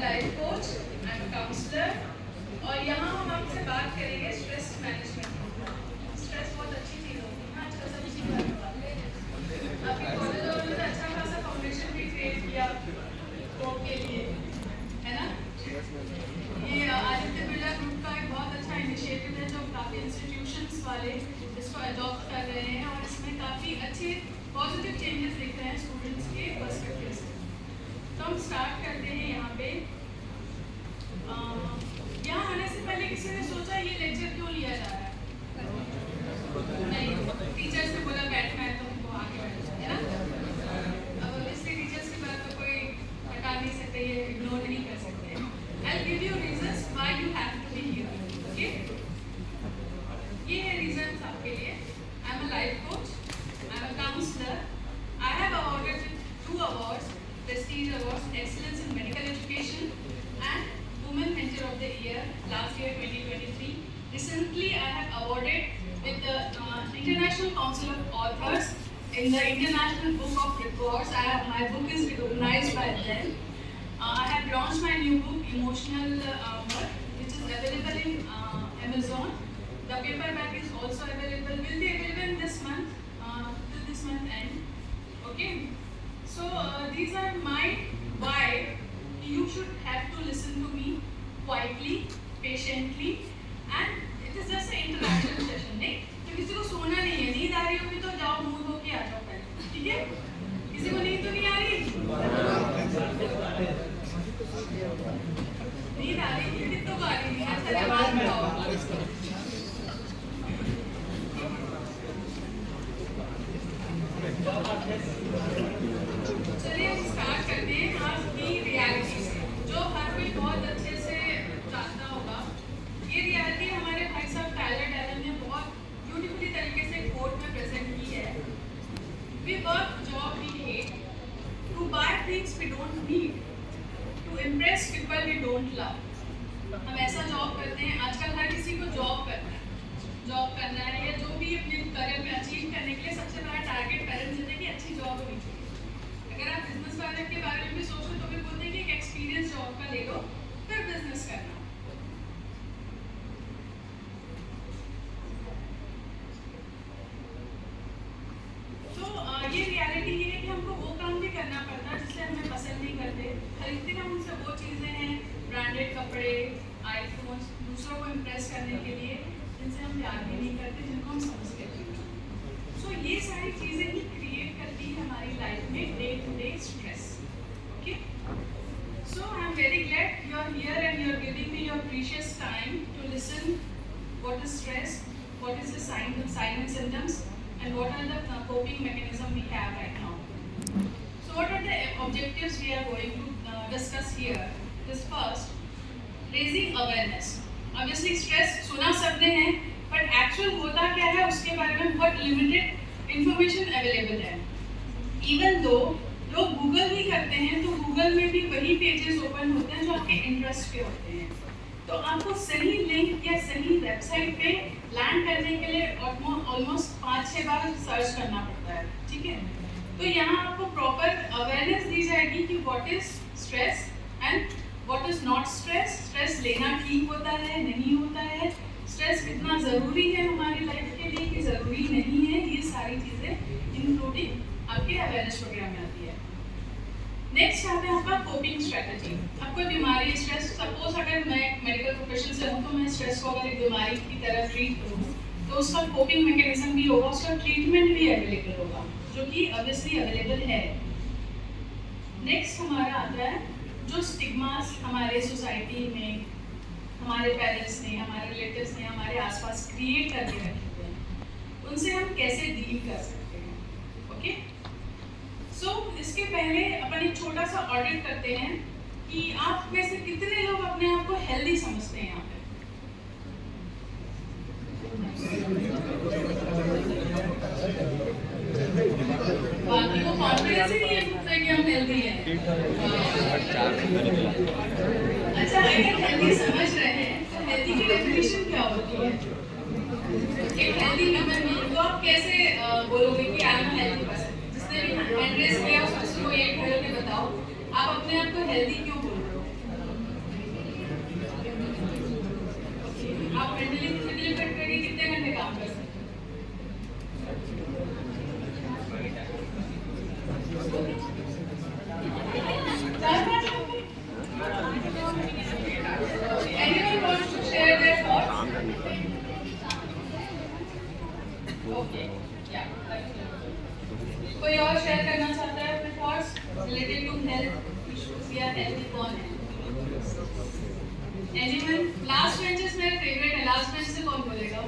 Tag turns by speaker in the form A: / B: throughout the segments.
A: Life coach, I am counsellor और यहाँ हम आपसे बात करेंगे स्ट्रेस मैनेजमेंट। स्ट्रेस बहुत अच्छी चीज़ होती है, आजकल सब इसी पर बात करें। आपके कॉलेज और में अच्छा खासा फाउंडेशन भी क्रिएट किया कोर्ट के लिए, है ना? ये आदित्य बिरला ग्रुप का एक बहुत अच्छा इनिशिएटिव है जो काफ़ी इंस्टीट्यूशंस वाले इसको अडॉप्ट कर रहे हैं और इसमें काफ़ी अच्छे पॉजिटिव चेंजेस दिख रहे हैं स्टूडेंट्स के पर्सपेक्टिव से। तो हम स्टार्ट करते हैं यहाँ पे। यहाँ आने से पहले किसी ने सोचा ये लेक्चर क्यों लिया जा रहा है? नहीं, टीचर्स ने बोला बैठना है तो हमको आगे बैठना है ना? अब इसलिए टीचर्स की बात तो कोई हटा नहीं सकते, ये इग्नोर नहीं कर सकते। I'll give you reasons why you have to be here. Okay? ये है reasons आपके लिए। I'm a life coach, I'm a counselor. I have awarded 2 awards. Prestige Awards, Excellence in Medical Education and Women Mentor of the Year, last year 2023. Recently, I have awarded with the International Council of Authors in the International Book of Records. My book is recognized by them. I have launched my new book, Emotional Work, which is available in Amazon. The paperback is also available, will be available in this month, till this month end. Okay? So these are my why you should have to listen to me quietly, patiently, and it is just an interaction session. नहीं तो किसी को सोना नहीं है, नींद आ रही होगी तो जाओ मुंह धो के आ जाओ पहले, ठीक है? किसी को नींद तो नहीं आ रही? नींद आ रही है, कितनों को आ रही है? अच्छा जवाब बताओ। चलिए हम स्टार्ट करते हैं आज की रियलिटी से, जो हर कोई बहुत अच्छे से जानता होगा। ये रियलिटी हमारे भाई साहब टाइलर डैलन ने बहुत ब्यूटीफुली तरीके से कोर्ट में प्रेजेंट की है। We work job we hate, to buy things we don't need, to impress people we don't love. हम ऐसा जॉब करते हैं, आजकल हर किसी को जॉब करना है या जो भी अपने करियर में अचीव करने के लिए सबसे बड़ा टारगेट पेरेंट्स देते हैं कि अच्छी जॉब होनी चाहिए। अगर आप बिजनेस वाले के बारे में भी सोचो तो भी बोलते हैं कि एक एक्सपीरियंस जॉब का ले लो फिर बिजनेस करना। तो ये रियलिटी ये है कि हमको वो काम भी करना पड़ता है जिससे हमें पसंद नहीं करते। खरीदते हम उनसे वो चीज़ें हैं, ब्रांडेड कपड़े, आईफोन, दूसरों को इम्प्रेस करने के लिए, जिनसे हम प्यार भी नहीं करते, जिनको हम समझते नहीं। सो ये सारी चीज़ें ही क्रिएट करती है हमारी लाइफ में day to day stress. Okay, so I am very glad you are here and you are giving me your precious time to listen what is stress, what is the sign and symptoms and what are the coping mechanism we have right now. So what are the objectives we are going to discuss here? This first, raising awareness. Obviously stress सुना सबने है, but actual होता क्या है उसके बारे में बहुत limited information available है। Even though लोग Google भी करते हैं तो Google में भी वही pages open होते हैं जो आपके interest पे होते हैं। तो आपको सही लिंक या सही वेबसाइट पे लैंड करने के लिए ऑलमोस्ट 5-6 बार सर्च करना पड़ता है, ठीक है? तो यहाँ आपको प्रॉपर अवेयरनेस दी जाएगी कि what is stress and what is not stress. Stress लेना ठीक होता है, नहीं होता है, स्ट्रेस कितना ज़रूरी है हमारी लाइफ के लिए कि ज़रूरी नहीं है, ये सारी चीज़ें इंक्लूडिंग आपके अवेयरनेस प्रोग्राम में आती है। नेक्स्ट आता है आपका कोपिंग स्ट्रेटजी। आपको बीमारी स्ट्रेस, सपोज अगर मैं मेडिकल प्रोफेशन से हूँ तो मैं स्ट्रेस को अगर एक बीमारी की तरह ट्रीट करूँ तो उसका कोपिंग मैकेनिज्म भी होगा, उसका ट्रीटमेंट भी अवेलेबल होगा, जो कि ऑब्वियसली अवेलेबल है। नेक्स्ट हमारा आता है जो स्टिग्मास हमारे सोसाइटी में हमारे पेरेंट्स ने, हमारे रिलेटिव्स ने हमारे आसपास क्रिएट करके रखे हैं, उनसे हम कैसे डील कर सकते हैं। ओके, सो इसके पहले अपन एक छोटा सा ऑडिट करते हैं कि आप में से कितने लोग अपने आप को हेल्दी समझते हैं। यहाँ पे बाकी को कॉन्फिडेंस ही नहीं है कि हम हेल्दी हैं। अच्छा, अगर हेल्दी समझ रहे हैं तो हेल्दी की डेफिनेशन क्या होती है? एक हेल्दी ह्यूमन बीइंग को आप कैसे बोलोगे कि आई एम हेल्दी पर्सन? जिसने भी हैंड रेज किया उसको ये खड़े होकर बताओ, आप अपने आप को हेल्दी क्यों बोल रहे हो? हेल्दी कौन है? एनीवन? लास्ट बेंचेस मेरे फेवरेट है, लास्ट बेंच से कौन बोलेगा?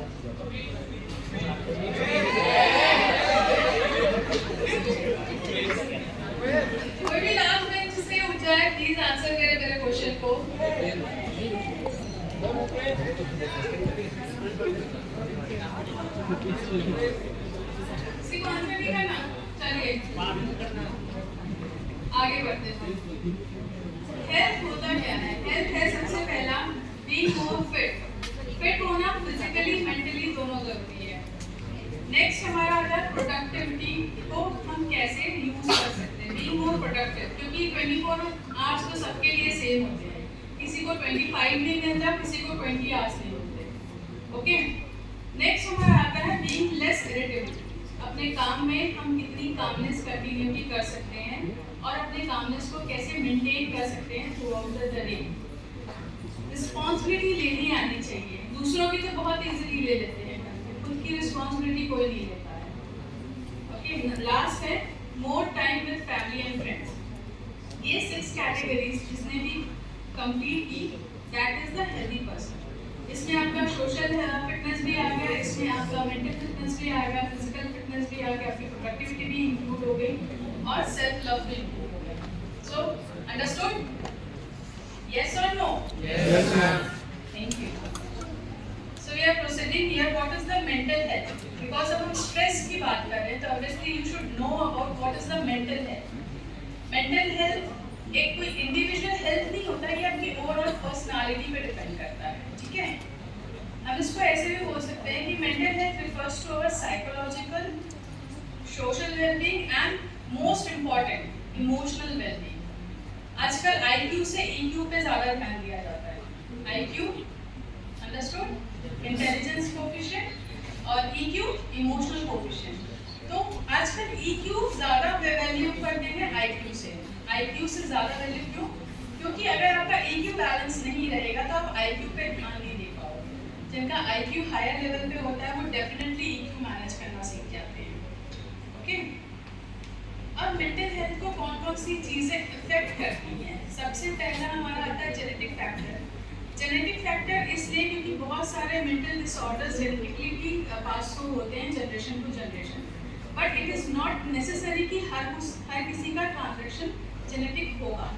A: कोई भी लास्ट बेंच से उठ जाए, प्लीज आंसर करे मेरे क्वेश्चन को। किसी को आंसर नहीं करना? चलिए आगे बढ़ते हैं। हेल्थ होता क्या है? हेल्थ है सबसे पहला बीइंग मोर फिट। फिट होना फिजिकली मेंटली दोनों जरूरी है। नेक्स्ट हमारा आता है प्रोडक्टिविटी को हम कैसे यूज कर सकते हैं, बीइंग मोर प्रोडक्टिव, क्योंकि 24 आवर्स तो सबके लिए सेम होते हैं, किसी को 25 नहीं मिलता, किसी को 20 आवर्स नहीं मिलते। ओके, नेक्स्ट हमारा आता है बीइंग लेस इरिटेबल। अपने काम में हम कितनी कामनेस कंटिन्यूटी कर सकते हैं और अपने कामनेस को कैसे मेंटेन कर सकते हैं through out the day. Responsibility लेनी आनी चाहिए। दूसरों की तो बहुत इजीली ले लेते हैं, खुद की रिस्पॉन्सिबिलिटी कोई नहीं लेता है। ओके, लास्ट है more time with family and friends. ये 6 कैटेगरीज जिसने भी कंप्लीट की, that is the healthy person. इसमें आपका सोशल फिटनेस भी आ गया, इसमें आपका मेंटल फिटनेस भी आ गया, फिजिकल फिटनेस भी आ गया, आपकी प्रोडक्टिविटी भी इंक्लूड हो गई और सेल्फ लव भी इंक्लूड हो गया। So understood? यस और no?
B: Yes, ma'am.
A: Thank you. So we are proceeding here. What is the mental health? Because अब हम स्ट्रेस की बात कर रहे हैं, तो obviously you should know about what is the mental health. Mental health एक कोई इंडिविजुअल हेल्थ नहीं होता, ये आपकी ओवरऑल पर्सनालिटी पे डिपेंड करता है, ठीक है? हम इसको ऐसे भी बोल सकते हैं कि mental health refers to our psychological, social wellbeing and most important emotional wellbeing. आजकल IQ से EQ पे ज़्यादा ध्यान दिया जाता है। IQ अंडरस्टूड, इंटेलिजेंस कोफिशिएंट, और EQ इमोशनल कोफिशिएंट। तो आजकल EQ ज़्यादा वैल्यू करते हैं IQ से। IQ से ज़्यादा वैल्यू क्यों? क्योंकि अगर आपका EQ बैलेंस नहीं रहेगा तो आप IQ पे ध्यान नहीं दे पाओगे। जिनका IQ हायर लेवल पे होता है वो डेफिनेटली EQ मैनेज करना सीख जाते हैं। ओके, अब मेंटल हेल्थ को कौन कौन सी चीज़ें इफेक्ट करती हैं? सबसे पहला हमारा आता है जेनेटिक फैक्टर। जेनेटिक फैक्टर इसलिए क्योंकि बहुत सारे मेंटल डिसऑर्डर्स जेनेटिकली भी पास थ्रू होते हैं generation to generation, but it is not necessary कि हर किसी का ट्रांजेक्शन जेनेटिक होगा।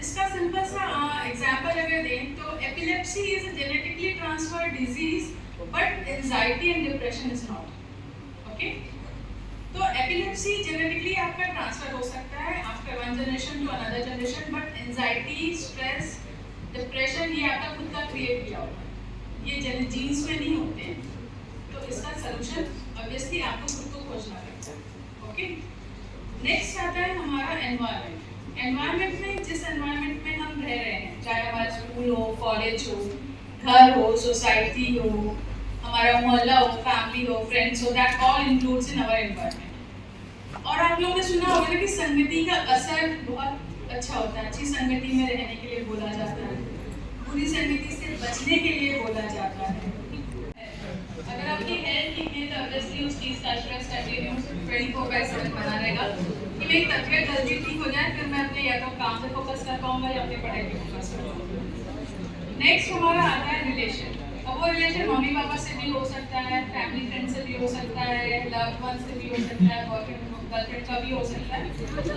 A: इसका सिंपल सा एग्जांपल अगर दें तो epilepsy is a genetically transferred disease, but anxiety and depression is not. Okay, तो एपिलेप्सी जेनेटिकली आपका ट्रांसफर हो सकता है after one generation to another generation, but anxiety, stress, depression ये आपका खुद का क्रिएट किया होगा, ये जीन्स में नहीं होते हैं। तो इसका सलूशन ऑब्वियसली आपको खुद को खोजना पड़ता है। ओके, नेक्स्ट आता है हमारा एनवायरनमेंट। एनवायरनमेंट में जिस एनवायरनमेंट में हम रह रहे हैं, चाहे हमारा स्कूल हो, कॉलेज हो, घर हो, सोसाइटी हो, हमारा मोहल्ला हो, फैमिली हो, फ्रेंड्स हो, that all includes in our environment. और आप लोगों ने सुना होगा कि संगति का असर बहुत अच्छा होता है। अच्छी संगति में रहने के लिए बोला जाता है, बुरी संगति से बचने के लिए बोला जाता है। अगर आपकी हेल्थ ठीक है तो ऑब्वियसली उस चीज़ का स्ट्रेस कंटिन्यू 24/7 बना रहेगा कि मेरी तबीयत जल्दी ठीक हो जाए, फिर मैं अपने या तो काम पे फोकस कर पाऊंगा या अपनी पढ़ाई पे फोकस कर पाऊंगा। नेक्स्ट हमारा आता है रिलेशन। अब वो रिलेशन मम्मी पापा से भी हो सकता है, फैमिली फ्रेंड से भी हो सकता है, लव्ड वन से भी हो सकता है, बॉयफ्रेंड गर्लफ्रेंड का भी हो सकता है,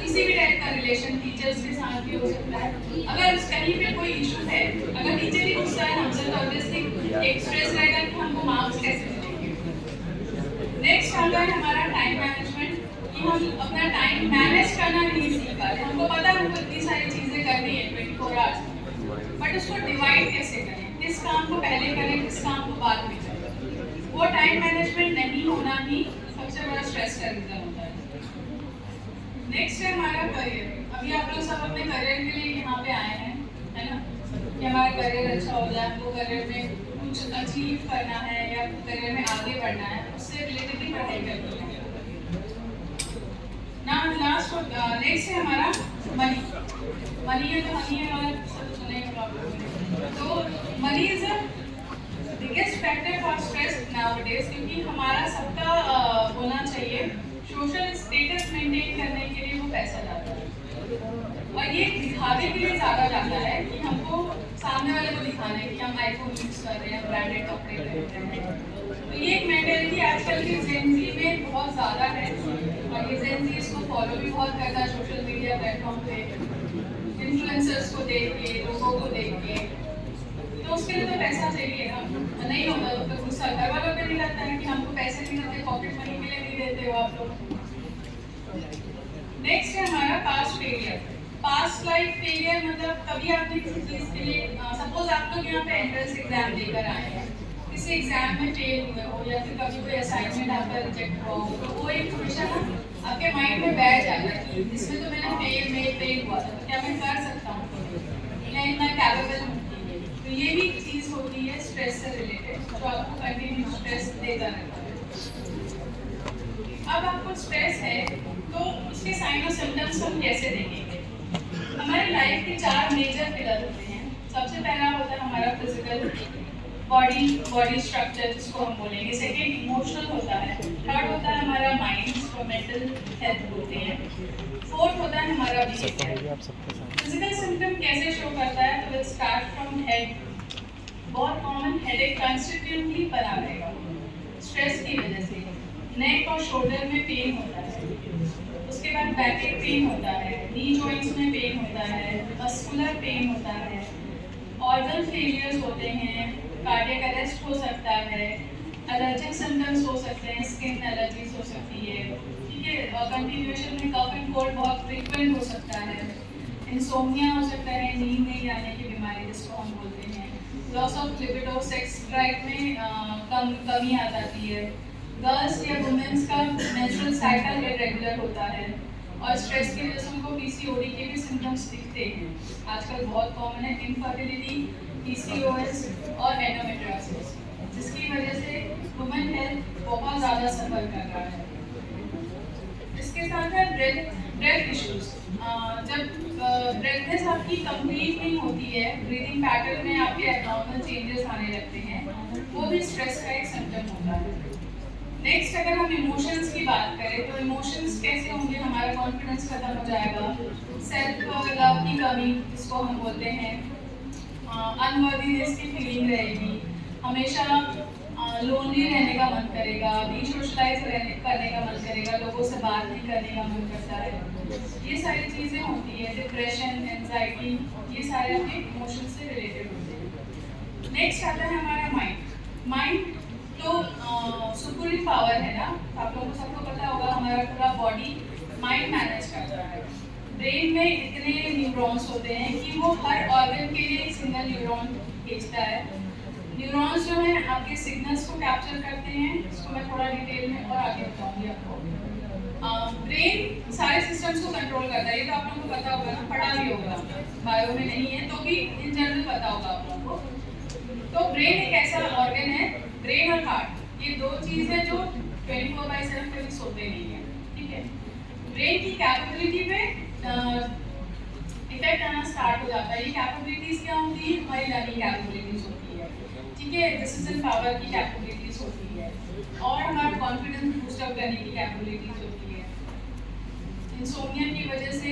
A: किसी भी टाइप का रिलेशन, टीचर्स के साथ भी हो सकता है। अगर कहीं पे कोई इशू है, अगर टीचर ही गुस्सा है हमसे, तो ऑब्वियसली एक स्ट्रेस रहेगा कि हमको मार्क्स कैसे मिलेंगे। नेक्स्ट आता है हमारा टाइम मैनेजमेंट, कि हम अपना टाइम मैनेज करना नहीं सीख पाते। हमको पता है हमको इतनी सारी चीज़ें करनी है 24 आवर्स, बट उसको डिवाइड कैसे करें, किस काम को पहले करें, किस काम को बाद में करें। वो टाइम मैनेजमेंट नहीं होना ही सबसे बड़ा स्ट्रेस का रीज़न होता है। नेक्स्ट है हमारा करियर। अभी आप लोग सब अपने करियर के लिए यहाँ पे आए हैं, है ना, कि हमारा करियर अच्छा हो जाए, हमको करियर में कुछ अचीव करना है या करियर में आगे बढ़ना है, उससे रिलेटेड ही पढ़ाई करनी है ना। लास्ट और नेक्स्ट है हमारा मनी। मनी है तो मनी है और सब सुनेगा। तो money is a biggest factor for stress nowadays, क्योंकि हमारा सबका होना चाहिए सोशल स्टेटस मेंटेन करने के लिए वो पैसा जाता है। और ये दिखावे के लिए ज़्यादा जाता है कि हमको सामने वाले को दिखाना है कि हम आईफोन यूज़ कर रहे हैं, ब्रांडेड कपड़े पहन रहे हैं। तो ये एक मेंटालिटी आजकल के जेनजी में बहुत ज़्यादा है और ये जेनजी इसको फॉलो भी बहुत करता है सोशल मीडिया प्लेटफॉर्म पे, इन्फ्लुएंसर्स को देख के, लोगों को देख के। तो उसके लिए तो पैसा चाहिए ना, नहीं होता तो गुस्सा घर वालों पे नहीं लगता है कि हमको पैसे नहीं देते, पॉकेट मनी के लिए नहीं देते हो आप लोग। नेक्स्ट है हमारा past failure. Past life failure मतलब कभी आपने किसी चीज़ के लिए सपोज आप लोग यहाँ पे एंट्रेंस एग्जाम देकर आए हैं, किसी एग्जाम में फेल हुए हो या फिर कभी कोई असाइनमेंट आपका रिजेक्ट हुआ हो, तो वो एक हमेशा ना आपके माइंड में बैठ जाता है कि इसमें तो मैंने फेल हुआ था, तो क्या मैं कर सकता हूँ, मैं इतना कैपेबल हूँ। तो ये भी एक चीज़ होती है स्ट्रेस से रिलेटेड, जो आपको कंटिन्यू स्ट्रेस देता रहता है। अब आपको स्ट्रेस है तो उसके साइन और सिम्टम्स हम कैसे देखेंगे? हमारी लाइफ के 4 मेजर पिलर होते हैं। सबसे पहला होता है हमारा फिजिकल बॉडी स्ट्रक्चर, जिसको हम बोलेंगे। सेकेंड इमोशनल होता है। थर्ड होता है हमारा माइंड, जिसको मेंटल हेल्थ बोलते हैं। फोर्थ होता है हमारा बिहेवियर। फिजिकल सिम्टम कैसे शो करता है? तो विल स्टार्ट फ्रॉम हेड। बहुत कॉमन हेडेक कंस्टिट्यूटली बना रहेगा स्ट्रेस की वजह से। नेक और शोल्डर में पेन होता है, उसके बाद बैक पेन होता है, नी जॉइंट्स में पेन होता है, मस्कुलर पेन होता है, ऑर्गन फेलियर्स होते हैं, कार्डियक अरेस्ट हो सकता है, एलर्जिक सिम्टम्स हो सकते हैं, स्किन एलर्जीज हो सकती है, ठीक है। कंटिन्यूएशन में कफ एंड कोल्ड बहुत फ्रीक्वेंट हो सकता है, इंसोम्निया हो सकता है, नींद नहीं आने की बीमारी जिसको हम बोलते हैं, loss of libido, sex drive में कमी आ जाती है, गर्ल्स या वुमेन्स का मेंस्ट्रुअल साइकिल इरेगुलर होता है, और स्ट्रेस की वजह से उनको पीसीओडी के भी सिम्टम्स दिखते हैं। आजकल बहुत कॉमन है इनफर्टिलिटी, पीसीओएस और एंडोमेट्रियोसिस, जिसकी वजह से वुमेन हेल्थ बहुत ज़्यादा सफर कर रहा है। इसके साथ है ब्रेथ इश्यूज। जब ब्रेथनेस आपकी कंप्लीट नहीं होती है, ब्रीदिंग पैटर्न में आपके एबनॉर्मल चेंजेस आने लगते हैं, वो भी स्ट्रेस का एक सिम्टम होता है। नेक्स्ट अगर हम इमोशंस की बात करें तो इमोशंस कैसे होंगे? हमारा कॉन्फिडेंस खत्म हो जाएगा, सेल्फ लव की कमी जिसको हम बोलते हैं, अनवर्दीनेस की फीलिंग रहेगी, हमेशा लोनली रहने का मन करेगा, डिसोशलाइज करने का मन करेगा, लोगों से बात नहीं करने का मन करता है। ये सारी चीज़ें होती है, डिप्रेशन, एंजाइटी, ये सारे अपने इमोशन से रिलेटेड होते हैं। नेक्स्ट आता है हमारा माइंड। माइंड तो सुपरीम पावर है ना, आप लोगों को सबको पता होगा, हमारा पूरा बॉडी माइंड मैनेज करता है। ब्रेन में इतने न्यूरॉन्स होते हैं कि वो हर ऑर्गन के लिए एक सिंगल न्यूरॉन भेजता है। न्यूरॉन्स जो हैं आपके सिग्नल्स को कैप्चर करते हैं, इसको मैं थोड़ा डिटेल में और आगे बताऊंगी आपको। ब्रेन सारे सिस्टम्स को कंट्रोल करता है, ये तो आप लोगों को पता होगा ना, पढ़ा भी होगा, बायो में नहीं है तो भी इन जनरल पता होगा आप लोगों को। तो ब्रेन एक ऐसा ऑर्गन है, ब्रेन और हार्ट ये दो चीज़ है जो 24/7 कभी सोते नहीं है, ठीक है। ब्रेन की कैपेबिलिटी पे इफेक्ट आना स्टार्ट हो जाता है। ये कैपेबिलिटीज क्या होती है? हमारी लर्निंग कैपेबिलिटीज होती है, ठीक है, डिसीजन पावर की कैपेबिलिटीज होती है, और हमारा कॉन्फिडेंस बूस्ट अप करने की कैपेबिलिटीज होती है। इंसोम्निया की वजह से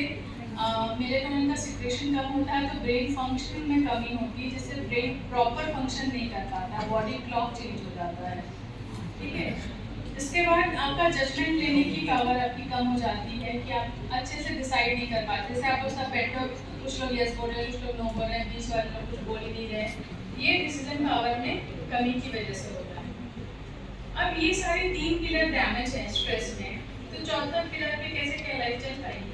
A: मेलेटोनिन का सिक्रेशन कम होता है, तो ब्रेन फंक्शन में कमी होती है, जिससे ब्रेन प्रॉपर फंक्शन नहीं कर पाता, बॉडी क्लॉक चेंज हो जाता है, ठीक है। इसके बाद आपका जजमेंट लेने की पावर आपकी कम हो जाती है कि आप अच्छे से डिसाइड नहीं कर पाते। जैसे आप उसका पेट्रोल, कुछ लोग यस बोल रहे हैं, कुछ लोग नो बोल रहे हैं, बीच वाले लोग कुछ बोल ही नहीं रहे। ये डिसीजन पावर में कमी की वजह से होता है। अब ये सारे 3 पिलर डैमेज हैं स्ट्रेस में, तो चौथा पिलर पे कैसे क्या लाइफ चल पाएगी?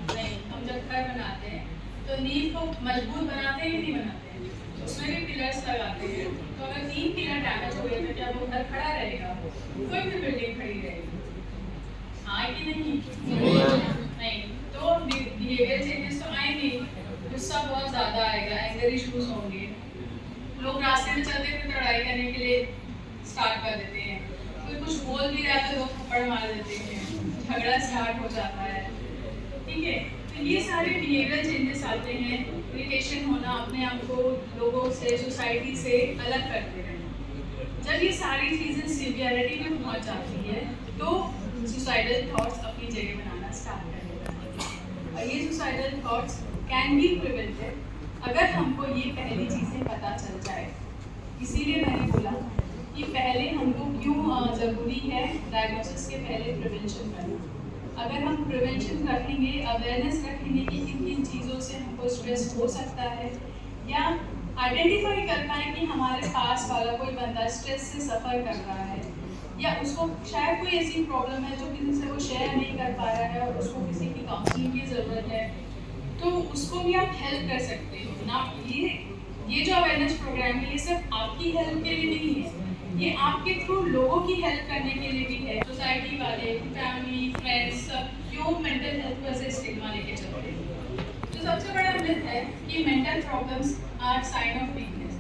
A: नहीं, हम जब घर बनाते हैं तो नींव को मजबूत बनाते हैं कि नहीं बनाते हैं, उसमें भी पिलर्स लगाते हैं। तो अगर 3 पिलर डैमेज हो गए तो क्या वो घर खड़ा रहेगा? कोई भी बिल्डिंग खड़ी रहेगी, हाँ कि नहीं? नहीं। तो बिहेवियर चेंजेस तो आएंगे, गुस्सा बहुत ज़्यादा आएगा, एंगर इश्यूज होंगे, लोग रास्ते में चलते हुए लड़ाई करने के लिए स्टार्ट कर देते हैं, कोई कुछ बोल भी रहा है तो लोग थप्पड़ मार देते हैं, झगड़ा स्टार्ट हो जाता है, ठीक है। तो ये सारे बिहेवियर चेंजेस आते हैं, इरिटेशन होना, अपने आप को लोगों से, सोसाइटी से अलग करते हैं। जब ये सारी चीज़ें सीवियरिटी में पहुंच जाती है तो सुसाइडल थॉट्स अपनी जगह बनाना स्टार्ट कर देते हैं, और ये suicidal thoughts can be prevented अगर हमको ये पहली चीज़ें पता चल जाए। इसीलिए मैंने बोला कि पहले हमको क्यों ज़रूरी है डायग्नोसिस के पहले प्रिवेंशन करना। अगर हम प्रिवेंशन रखेंगे, अवेयरनेस रखेंगे कि किन किन चीज़ों से हमको स्ट्रेस हो सकता है, या आइडेंटिफाई कर पाएँ कि हमारे पास वाला कोई बंदा स्ट्रेस से सफ़र कर रहा है, या उसको शायद कोई ऐसी प्रॉब्लम है जो किसी से वो शेयर नहीं कर पा रहा है और उसको किसी की काउंसलिंग की ज़रूरत है, तो उसको भी आप हेल्प कर सकते हो ना। ये जो अवेयरनेस प्रोग्राम है ये सिर्फ आपकी हेल्प के लिए नहीं है, ये आपके थ्रू लोगों की हेल्प करने के लिए भी है। सोसाइटी वाले, फैमिली, फ्रेंड्स सब क्यों मेंटल हेल्थ को ऐसे स्टिग्मा लेके चलते हैं। तो सबसे बड़ा मिथ है कि mental problems are sign of weakness.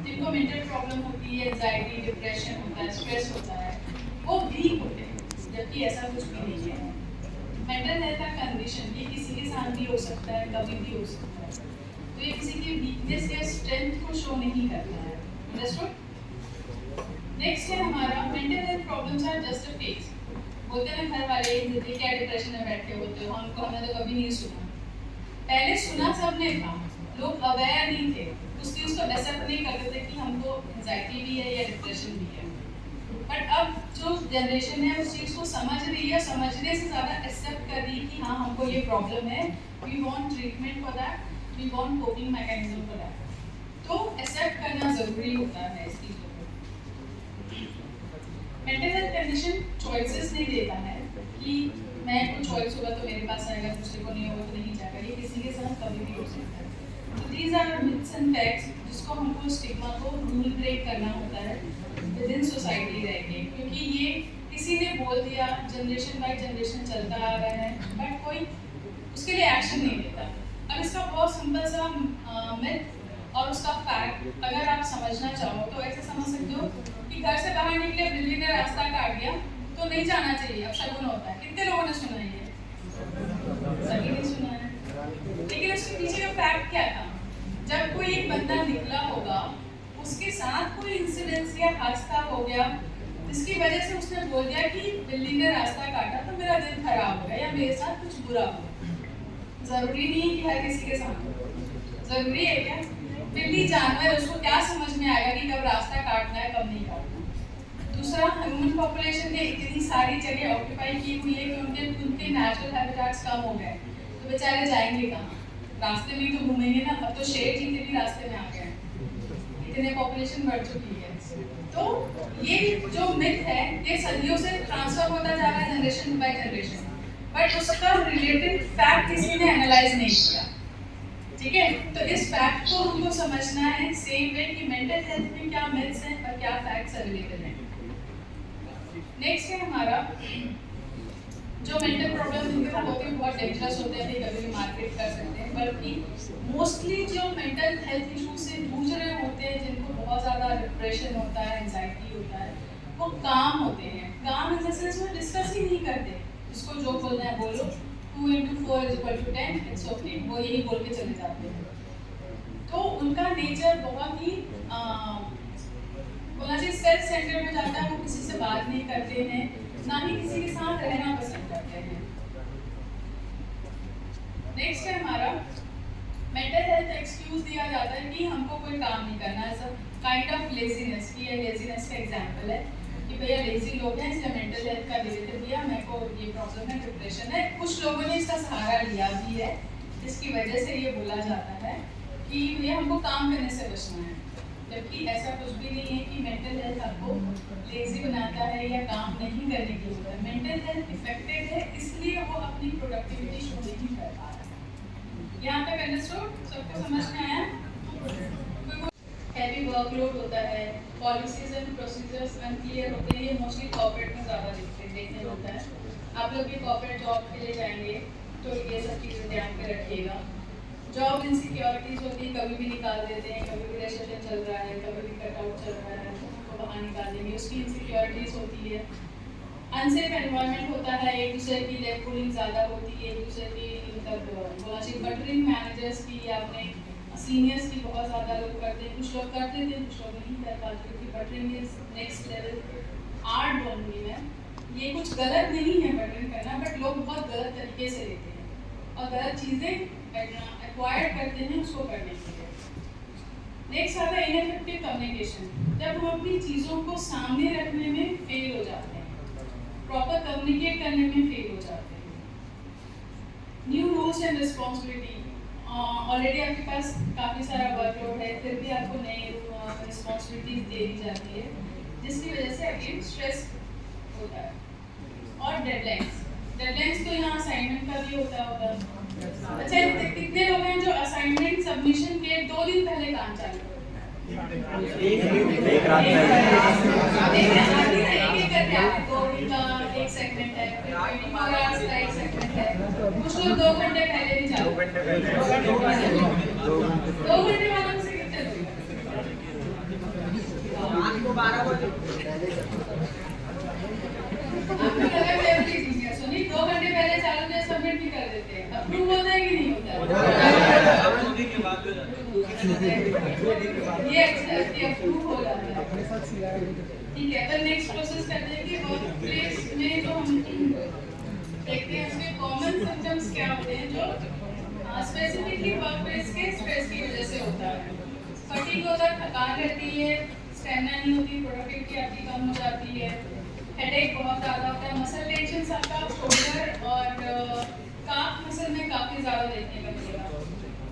A: जिनको मेंटल प्रॉब्लम होती है, एंजाइटी, डिप्रेशन होता है, स्ट्रेस होता है, वो वीक होते हैं, जबकि ऐसा कुछ भी नहीं है। मेंटल हेल्थ का कंडीशन ये किसी के साथ भी हो सकता है, कभी भी हो सकता है, तो ये किसी की वीकनेस या स्ट्रेंथ को शो नहीं करता है। अंडरस्टूड? नेक्स्ट है हमारा mental health problems are just a phase. बोलते हैं घर वाले क्या डिप्रेशन में बैठे होते हो, हमने तो कभी नहीं सुना। पहले सुना सबने था, लोग अवेयर नहीं थे, उस चीज़ को एक्सेप्ट नहीं करते थे कि हमको एंजाइटी भी है या डिप्रेशन भी है। बट अब जो जनरेशन है उस चीज़ को समझ रही है, समझने से ज़्यादा एक्सेप्ट कर रही है कि हाँ हमको ये प्रॉब्लम है, we want treatment for that, we want coping mechanism for that. तो एक्सेप्ट करना ज़रूरी होता है इस चीज़ को। मेंटल हेल्थ कंडीशन चॉइसेस नहीं देता है कि मैं को चॉइस होगा तो मेरे पास आएगा, दूसरे को नहीं होगा तो नहीं जाएगा, ये किसी के साथ कभी भी हो सकता है। तो these are myths and facts जिसको हमको स्टिग्मा को रूल ब्रेक करना होता है विद इन सोसाइटी रह के, क्योंकि ये किसी ने बोल दिया, जनरेशन बाय जनरेशन चलता आ रहा है, बट कोई उसके लिए एक्शन नहीं लेता। अब इसका बहुत सिंपल सा मिथ और उसका फैक्ट अगर आप समझना चाहो तो ऐसे समझ सकते हो कि घर से बाहर निकले, बिल्ली ने रास्ता काट दिया तो नहीं जाना चाहिए, अब शगुन होता है। कितने लोगों ने सुना है ये? सभी ने सुना है। लेकिन उसके पीछे का फैक्ट क्या था? जब कोई एक बंदा निकला होगा, उसके साथ कोई इंसिडेंस या हादसा हो गया जिसकी वजह से उसने बोल दिया कि बिल्ली ने रास्ता काटा तो मेरा दिल खराब हो गया या मेरे साथ कुछ बुरा हो। जरूरी नहीं है कि हर किसी के साथ हो। जरूरी है क्या? बिल्ली जानवर, उसको क्या समझ में आएगा कि कब रास्ता काटना है, कब नहीं काटना। दूसरा, ह्यूमन पॉपुलेशन ने इतनी सारी जगह ऑक्यूपाई की हुई है कि उनके नेचुरल हैबिटेट्स कम हो गए, तो बेचारे जाएंगे कहाँ? रास्ते में तो घूमेंगे ना। अब तो शेर चीते भी रास्ते में आ गए हैं, इतने पॉपुलेशन बढ़ चुकी है। तो ये जो मिथ है ये सदियों से ट्रांसफर होता जा रहा है जनरेशन बाय जनरेशन, बट उसका रिलेटेड फैक्ट किसी ने एनालाइज नहीं किया। ठीक है, तो इस फैक्ट को हमको समझना है सेम वे कि मेंटल हेल्थ में क्या मिथ्स हैं और क्या फैक्ट्स अवेलेबल हैं। नेक्स्ट है हमारा जो मेंटल प्रॉब्लम जिनके साथ होते हैं बहुत डेंजरस होते हैं, कभी भी मार्केट कर सकते हैं, बल्कि मोस्टली जो मेंटल हेल्थ इशू से जूझ रहे होते हैं, जिनको बहुत ज़्यादा डिप्रेशन होता है, एंजाइटी होता है, वो काम होते हैं। काम इन द सेंस में डिस्कस ही नहीं करते, जिसको जो बोलना है बोलो, 2 into 4 = 10, इट्स ओके, वो यही बोल के चले जाते हैं। तो उनका नेचर बहुत ही बोला चाहिए सेल्फ सेंटर में जाता है, वो किसी से बात नहीं करते हैं, ना ही किसी के साथ रहना पसंद करते हैं। नेक्स्ट है हमारा मेंटल हेल्थ एक्सक्यूज दिया जाता है कि हमको कोई काम नहीं करना, ऐसा काइंड ऑफ लेजीनेस की है। लेजीनेस का एग्जांपल है कि भैया लेजी लोग हैं इसलिए मेंटल हेल्थ का दे देते दिया, मेरे को ये प्रॉब्लम है, डिप्रेशन है। कुछ लोगों ने इसका सहारा लिया भी है, जिसकी वजह से ये बोला जाता है कि ये हमको काम करने से बचना है, जबकि ऐसा कुछ भी नहीं है कि मेंटल हेल्थ आपको लेजी बनाता है या काम नहीं करने की जरूरत है। मेंटल हेल्थ इफेक्टेड है इसलिए वो अपनी प्रोडक्टिविटी शो नहीं कर पा रहा है। यहाँ तक अंडरस्टूड? सबको समझ में आया? हैवी वर्कलोड होता है, पॉलिसीज एंड प्रोसीजर्स अनक्लियर होते हैं, ये मोस्टली कॉर्पोरेट में ज़्यादा देखने होता है। आप लोग भी कॉर्पोरेट जॉब के लिए जाएंगे तो ये सब चीज़ें ध्यान में रखिएगा। जॉब इनसिक्योरिटीज होती है, कभी भी निकाल देते हैं, कभी भी रेसेशन चल रहा है, कभी भी कटआउट चल रहा है, तो बाहर निकाल देंगे, उसकी इनसिक्योरिटीज होती है। अनसेफ एनवायरनमेंट होता है, एक दूसरे की लेग पुलिंग ज़्यादा होती है, एक दूसरे की मतलब बोला चाहिए बटरिंग मैनेजर्स की या अपने सीनियर्स की बहुत ज़्यादा लोग करते हैं। कुछ लोग करते थे, कुछ लोग नहीं कर पाते, क्योंकि buttering is next level art बोलूँगी मैं। ये कुछ गलत नहीं है बटरिंग करना, बट लोग बहुत गलत तरीके से लेते हैं और गलत चीज़ें करना रिक्वायर करते हैं उसको करने के लिए। नेक्स्ट आता है इनफेक्टिव कम्युनिकेशन, जब हम अपनी चीज़ों को सामने रखने में फेल हो जाते हैं, प्रॉपर कम्युनिकेट करने में फेल हो जाते हैं। New rules and responsibility, already आपके पास काफ़ी सारा वर्कलोड है, फिर भी आपको नई रिस्पॉन्सिबिलिटीज दे दी जाती है, जिसकी वजह से अगेन स्ट्रेस होता है। और डेडलाइंस तो यहाँ असाइनमेंट का भी होता होगा। अच्छा, कितने लोग हैं जो असाइनमेंट सबमिशन के 2 दिन पहले काम चालू करते हैं? एक रात का एक सेगमेंट है, फिर 24 आवर्स का एक सेगमेंट है, कुछ लोग 2 घंटे पहले भी चालू करते हैं। 2 घंटे वालों से कितने लोग? 12 बजे आपको लगा एवरीथिंग है, सुनिए 2 घंटे पहले चालू किया, सबमिट भी कर देते हैं, अप्रूव होता है कि नहीं होता ये एक्चुअली अप्रूव हो जाता है। ठीक है, तो नेक्स्ट प्रोसेस करते हैं कि वर्क प्लेस में जो हम देखते हैं उसके कॉमन सिम्टम्स क्या होते हैं जो स्पेसिफिकली वर्क प्लेस के स्ट्रेस की वजह से होता है। फटीग होता है, थकान रहती है, स्टैमिना नहीं होती, प्रोडक्टिविटी आपकी कम हो जाती है, हेडेक बहुत ज़्यादा होता है, मसल टेंशन आपका शोल्डर और काफ मसल में काफ़ी ज़्यादा देखने को मिलेगा।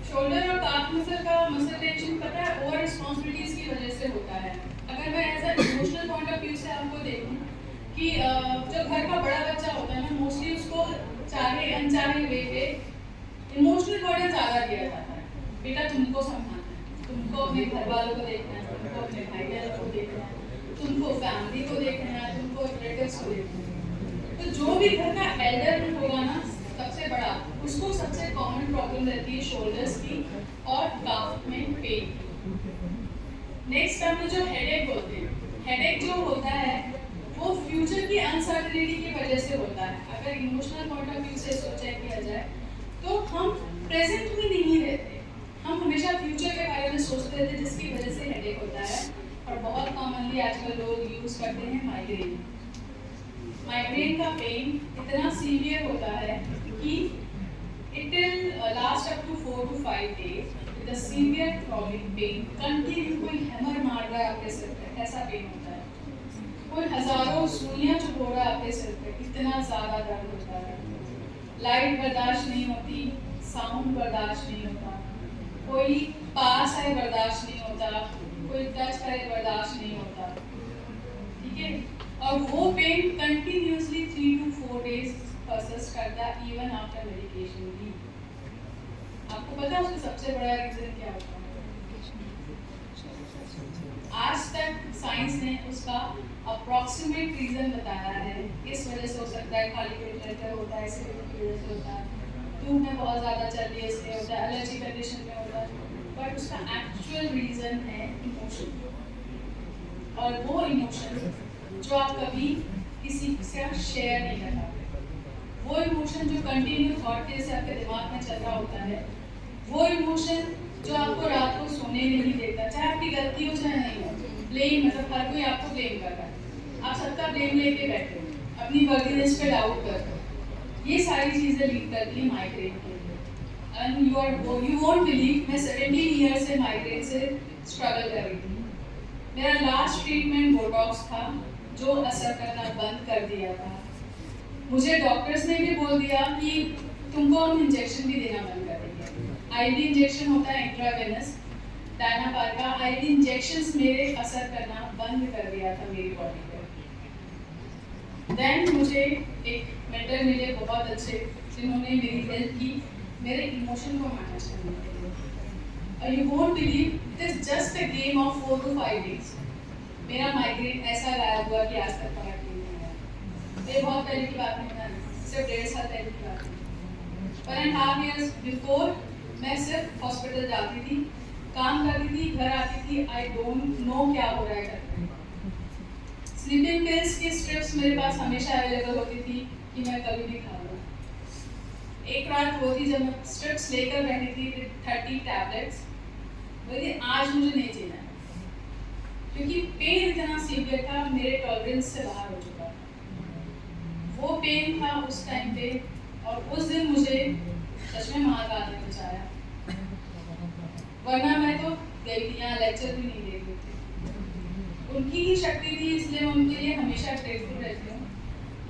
A: शोल्डर और काफ मसल का मसल टेंशन पता है ओवर रिस्पॉन्सिबिलिटीज़ की वजह से होता है। अगर मैं as a emotional point of view से आपको देखूँ कि जो घर का बड़ा बच्चा होता है ना, मोस्टली उसको चाहे अनचाहे वे पे इमोशनल बर्डन ज़्यादा दिया जाता है। बेटा तुमको संभालना है, तुमको अपने घर वालों को देखना है, तुमको अपने भाई बहन को देखना है, तुमको फैमिली को देखना है, तुमको रिलेटिव्स को देखना है। तो जो भी घर का एल्डर होगा ना, सबसे बड़ा, उसको सबसे कॉमन प्रॉब्लम रहती है शोल्डर्स की और काफ में पेन। नेक्स्ट हम जो हेडेक बोलते हैं, हेडेक जो होता है वो फ्यूचर की अनसर्टेनिटी की वजह से होता है। अगर इमोशनल पॉइंट ऑफ व्यू से सोचा किया जाए तो हम प्रेजेंट में नहीं रहते, हम हमेशा फ्यूचर के बारे में सोचते रहते, जिसकी वजह से हेडेक होता है। और बहुत कॉमनली आजकल लोग यूज करते हैं माइग्रेन। माइग्रेन का पेन इतना सीवियर होता है कि it will last up to 4 to 5 days with a severe throbbing pain. Continue कोई हैमर मार रहा है आपके सिर पे, ऐसा पेन होता है। कोई हजारों सुइयां चुभो रहा है आपके सिर पे, इतना ज़्यादा दर्द होता है। लाइट बर्दाश्त नहीं होती, साउंड बर्दाश्त नहीं होता, कोई पास है बर्दाश्त नहीं होता, कोई टच करे बर्दाश्त नहीं होता। ठीक है, और वो pain continuously 3 to 4 days persist करता है इवन आफ्टर मेडिकेशन भी। आपको पता है उसका सबसे बड़ा रीजन क्या होता है? आज तक साइंस ने उसका अप्रॉक्सीमेट रीजन बताया है। इस वजह से हो सकता है, खाली पेट रहकर होता है, एसिडिटी की वजह से होता है, धूप में बहुत ज़्यादा चल रही है इसलिए होता है, एलर्जी कंडीशन में होता है, बट उसका एक्चुअल रीजन है इमोशन। और वो इमोशन जो आप कभी किसी से शेयर नहीं कर पाते, वो इमोशन जो कंटिन्यू थॉट के से आपके दिमाग में चल रहा होता है, वो इमोशन जो आपको रात को सोने नहीं देता, चाहे आपकी गलती हो चाहे नहीं हो। ब्लेम, मतलब हर कोई आपको ब्लेम कर रहा है, आप सबका ब्लेम लेके बैठे हो, अपनी वर्दीनेस पे डाउट करते हो। ये सारी चीज़ें लीड करती है माइग्रेन के लिए। एंड यू वोंट बिलीव, मैं 17 ईयर से माइग्रेन से स्ट्रगल कर रही थी। मेरा लास्ट ट्रीटमेंट बोटॉक्स था जो असर करना बंद कर दिया था। मुझे डॉक्टर्स ने भी बोल दिया कि तुमको हम इंजेक्शन भी देना बंद कर देंगे। आईवी इंजेक्शन होता है इंट्रावेनस डायनापार का, आईवी इंजेक्शंस मेरे असर करना बंद कर दिया था मेरी बॉडी पर। देन मुझे एक मेंटर मिले बहुत अच्छे, जिन्होंने मेरी हेल्प की मेरे इमोशन को मैनेज करने के लिए। और you won't believe, it is just a game of 4 to 5 days मेरा माइग्रेन ऐसा गायब हुआ कि आज तक फर्क नहीं आया। ये बहुत पहले की बात नहीं है, सिर्फ 1.5 साल पहले की बात है। 1.5 years बिफोर मैं सिर्फ हॉस्पिटल जाती थी, काम करती थी, घर आती थी, आई डोंट नो क्या हो रहा है घर में। स्लीपिंग पिल्स की स्ट्रिप्स मेरे पास हमेशा अवेलेबल होती थी कि मैं कभी भी खा लूँ। एक रात वो थी जब मैं स्ट्रिप्स लेकर बैठी थी विद 30 टैबलेट्स, बोली आज मुझे नहीं जीना है, क्योंकि पेन इतना सीवियर था, मेरे टॉलरेंस से बाहर हो चुका था। वो पेन था उस टाइम पे, और उस दिन मुझे सच में महाकाल ने बचाया। वरना मैं तो गई थी, यहाँ लेक्चर भी नहीं दे रही थी। उनकी ही शक्ति थी, इसलिए मैं उनके लिए हमेशा ग्रेटफुल रहती हूँ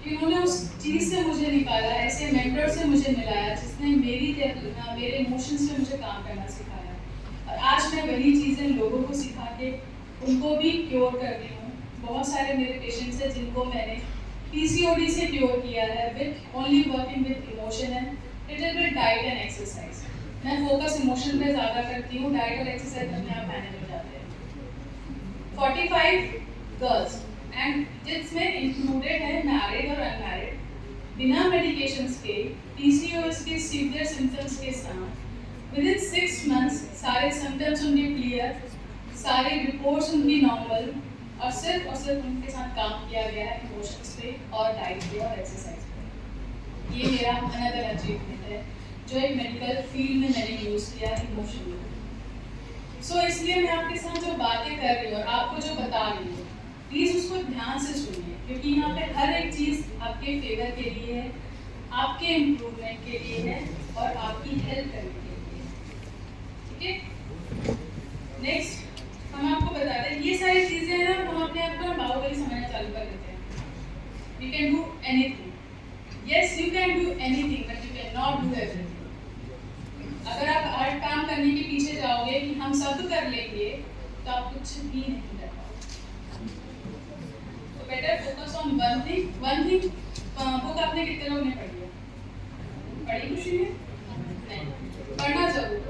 A: कि उन्होंने उस चीज़ से मुझे निकाला, ऐसे मेंटर से मुझे मिलाया जिसने मेरे इमोशंस पे मुझे काम करना सिखाया। और आज मैं वही चीज़ें लोगों को सिखा के उनको भी क्योर कर रही हूँ। बहुत सारे मेरे पेशेंट्स हैं जिनको मैंने PCOD से क्योर किया है with only working with emotion and little bit diet and exercise. मैं फोकस इमोशन पे ज़्यादा करती हूँ, डाइट और एक्सरसाइज अपने आप मैनेज हो जाते हैं। 45 गर्ल्स एंड जिसमें इंक्लूडेड है मैरिड और अनमैरिड, बिना मेडिकेशंस के PCOS के सीवियर सिम्टम्स के साथ विद इन 6 मंथ्स सारे सिम्टम्स उनके क्लियर, सारे रिपोर्ट्स उनकी नॉर्मल, और सिर्फ उनके साथ काम किया गया है इमोशंस पे और डाइट पे और एक्सरसाइज पे। ये मेरा अनदर अचीवमेंट है जो एक मेडिकल फील्ड में मैंने यूज़ किया इमोशन में। सो इसलिए मैं आपके साथ जो बातें कर रही हूँ और आपको जो बता रही हूँ, प्लीज़ उसको ध्यान से सुनिए, क्योंकि यहाँ पे हर एक चीज़ आपके फेवर के लिए है, आपके इम्प्रूवमेंट के लिए है और आपकी हेल्प करने के लिए। ठीक है, नेक्स्ट हम आपको बता दें, ये सारी चीज़ें हैं हम अपने आप को बाहुबली समझना चालू कर देते हैं। We can do anything, yes you can do anything but you can not do everything. अगर आप हर काम करने के पीछे जाओगे कि हम सब कर लेंगे तो आप कुछ भी नहीं कर पाओगे। तो better focus on one thing. Book आपने कितने लोग ने पढ़ी है? पढ़ी किसी ने? नहीं, पढ़ना जरूर।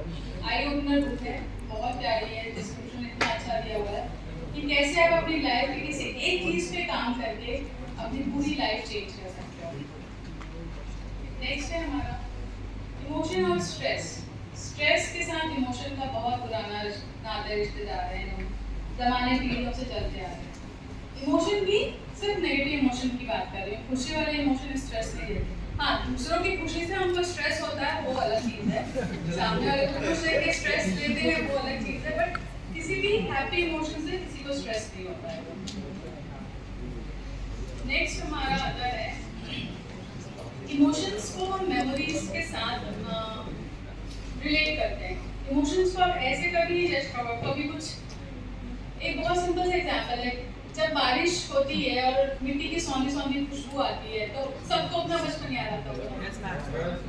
A: आई ओपनर बुक है, बहुत प्यारी है, डिस्क्रिप्शन इतना अच्छा दिया हुआ है कि कैसे आप अपनी लाइफ में किसी एक चीज पे काम करके अपनी पूरी लाइफ चेंज कर सकते हो। नेक्स्ट है हमारा इमोशन और स्ट्रेस। स्ट्रेस के साथ इमोशन का बहुत पुराना नाता रिश्तेदार है, हम जमाने पीढ़ियों से चलते आ रहे हैं। इमोशन भी सिर्फ नेगेटिव इमोशन की बात कर रही हूँ, खुशी वाले इमोशन स्ट्रेस नहीं है। हाँ, दूसरों की खुशी से हमको स्ट्रेस होता है वो अलग चीज़ है, सामने वाले को खुश देख के स्ट्रेस लेते हैं वो अलग चीज़ है, बट किसी भी हैप्पी इमोशन से किसी को स्ट्रेस नहीं होता है। नेक्स्ट हमारा आता है इमोशंस को हम मेमोरीज के साथ रिलेट करते हैं। इमोशंस को आप ऐसे कभी नहीं जज करो, कभी कुछ एक बहुत सिंपल सा एग्जांपल है, जब बारिश होती है और मिट्टी की सौंधी सौंधी खुशबू आती है तो सबको अपना बचपन याद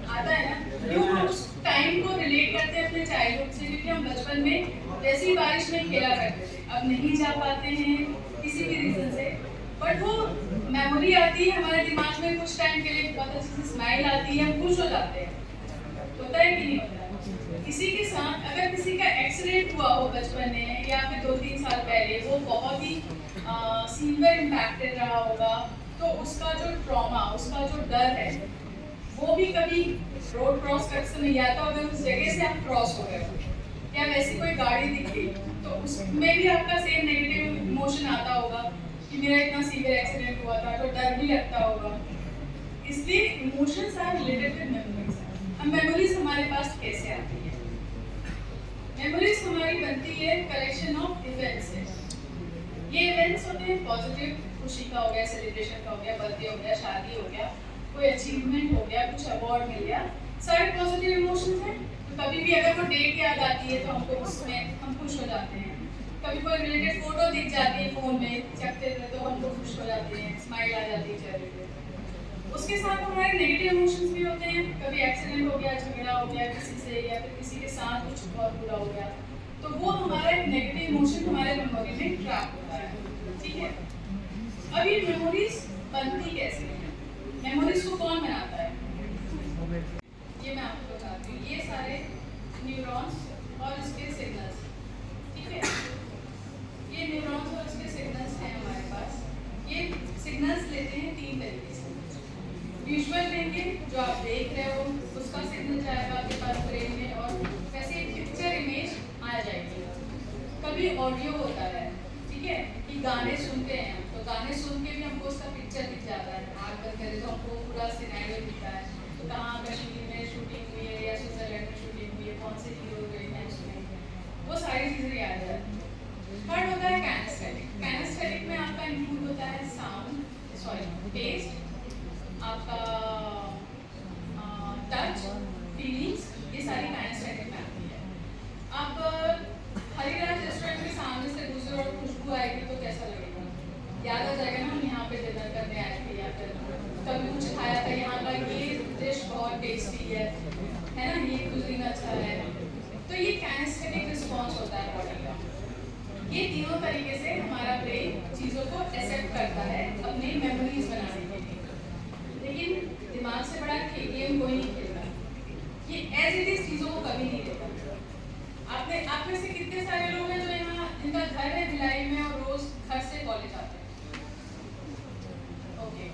A: आता है ना, क्यों हम उस टाइम को रिलेट करते हैं अपने चाइल्डहुड से, क्योंकि हम बचपन में जैसे ही बारिश में खेला करते थे, अब नहीं जा पाते हैं किसी भी रीजन से, बट वो मेमोरी आती है हमारे दिमाग में कुछ टाइम के लिए, बहुत अच्छी सी स्माइल आती है, हम खुश हो जाते हैं। होता है कि नहीं होता है? किसी के साथ अगर किसी का एक्सीडेंट हुआ हो बचपन में या फिर 2-3 साल पहले, वो बहुत ही सीवियर इम्पैक्टेड रहा होगा, तो उसका जो ट्रॉमा, उसका जो डर है, वो भी कभी रोड क्रॉस करते समय या तो अगर उस जगह से आप क्रॉस हो गए या वैसी कोई गाड़ी दिख गई तो उसमें भी आपका सेम नेगेटिव इमोशन आता होगा कि मेरा इतना सीवियर एक्सीडेंट हुआ था, तो डर भी लगता होगा। इसलिए emotions are related with memories. अब मेमोरीज हमारे पास कैसे आती है? मेमोरीज हमारी बनती है कलेक्शन ऑफ इवेंट्स से। ये इवेंट्स होते हैं पॉजिटिव, खुशी का हो गया, सेलिब्रेशन का हो गया, बर्थडे हो गया, शादी हो गया, कोई अचीवमेंट हो गया, कुछ अवार्ड मिल गया, सारे पॉजिटिव इमोशंस हैं। तो कभी भी अगर वो डेट याद आती है तो हमको उसमें हम खुश हो जाते हैं। कभी कोई रिलेटेड फोटो दिख जाती है फोन में, चखते थे तो हमको खुश हो जाते हैं, स्माइल आ जाती है चेहरे पे। उसके साथ हमारे नेगेटिव इमोशंस भी होते हैं, कभी एक्सीडेंट हो गया, झगड़ा हो गया किसी से, या फिर किसी के साथ कुछ बहुत बुरा हो गया, तो वो हमारा नेगेटिव इमोशन हमारे मेमोरी में ट्रैप होता है। ठीक है, अब ये मेमोरीज बनती कैसे है? मेमोरीज को कौन बनाता है? ये मैं आपको बताती हूँ। ये सारे न्यूरॉन्स और इसके सिग्नल्स, ठीक है, ये न्यूरॉन्स और इसके सिग्नल्स हैं हमारे पास। ये सिग्नल्स लेते हैं 3 तरीके से। विजुअल लेंगे, जो आप देख रहे हो उसका सिग्नल जाएगा आपके पास ब्रेन में और वैसे एक पिक्चर इमेज आ जाएगी। कभी ऑडियो होता है, ठीक है, कि गाने सुनते हैं, तो गाने सुन के भी हमको उसका पिक्चर दिख जाता है। आग बंद करें तो हमको पूरा सिनेरियो दिखता है, तो कहाँ कश्मीर में शूटिंग हुई है या स्विट्जरलैंड में शूटिंग हुई है, कौन से हीरो गए हैं उसमें, वो सारी चीज़ें याद है। थर्ड होता है कैनेस्थेटिक। कैनेस्थेटिक में आपका इंक्लूड होता है टेस्ट, आपका टच, फीलिंग्स, ये सारी कैनेस्थेटिक में आती है। आप अच्छी है ना, ये कुजीन अच्छा है। तो ये कैनेस्थेटिक रिस्पॉन्स होता है बॉडी का। ये तीनों तरीके से हमारा ब्रेन चीज़ों को एक्सेप्ट करता है अपनी मेमोरीज बनाने के लिए। लेकिन दिमाग से बड़ा गेम कोई नहीं खेलता, ये एज इट इज चीज़ों को कभी नहीं देता। आप में से कितने सारे लोग हैं जो यहाँ जिनका घर है भिलाई में और रोज घर से कॉलेज आते हैं? ओके,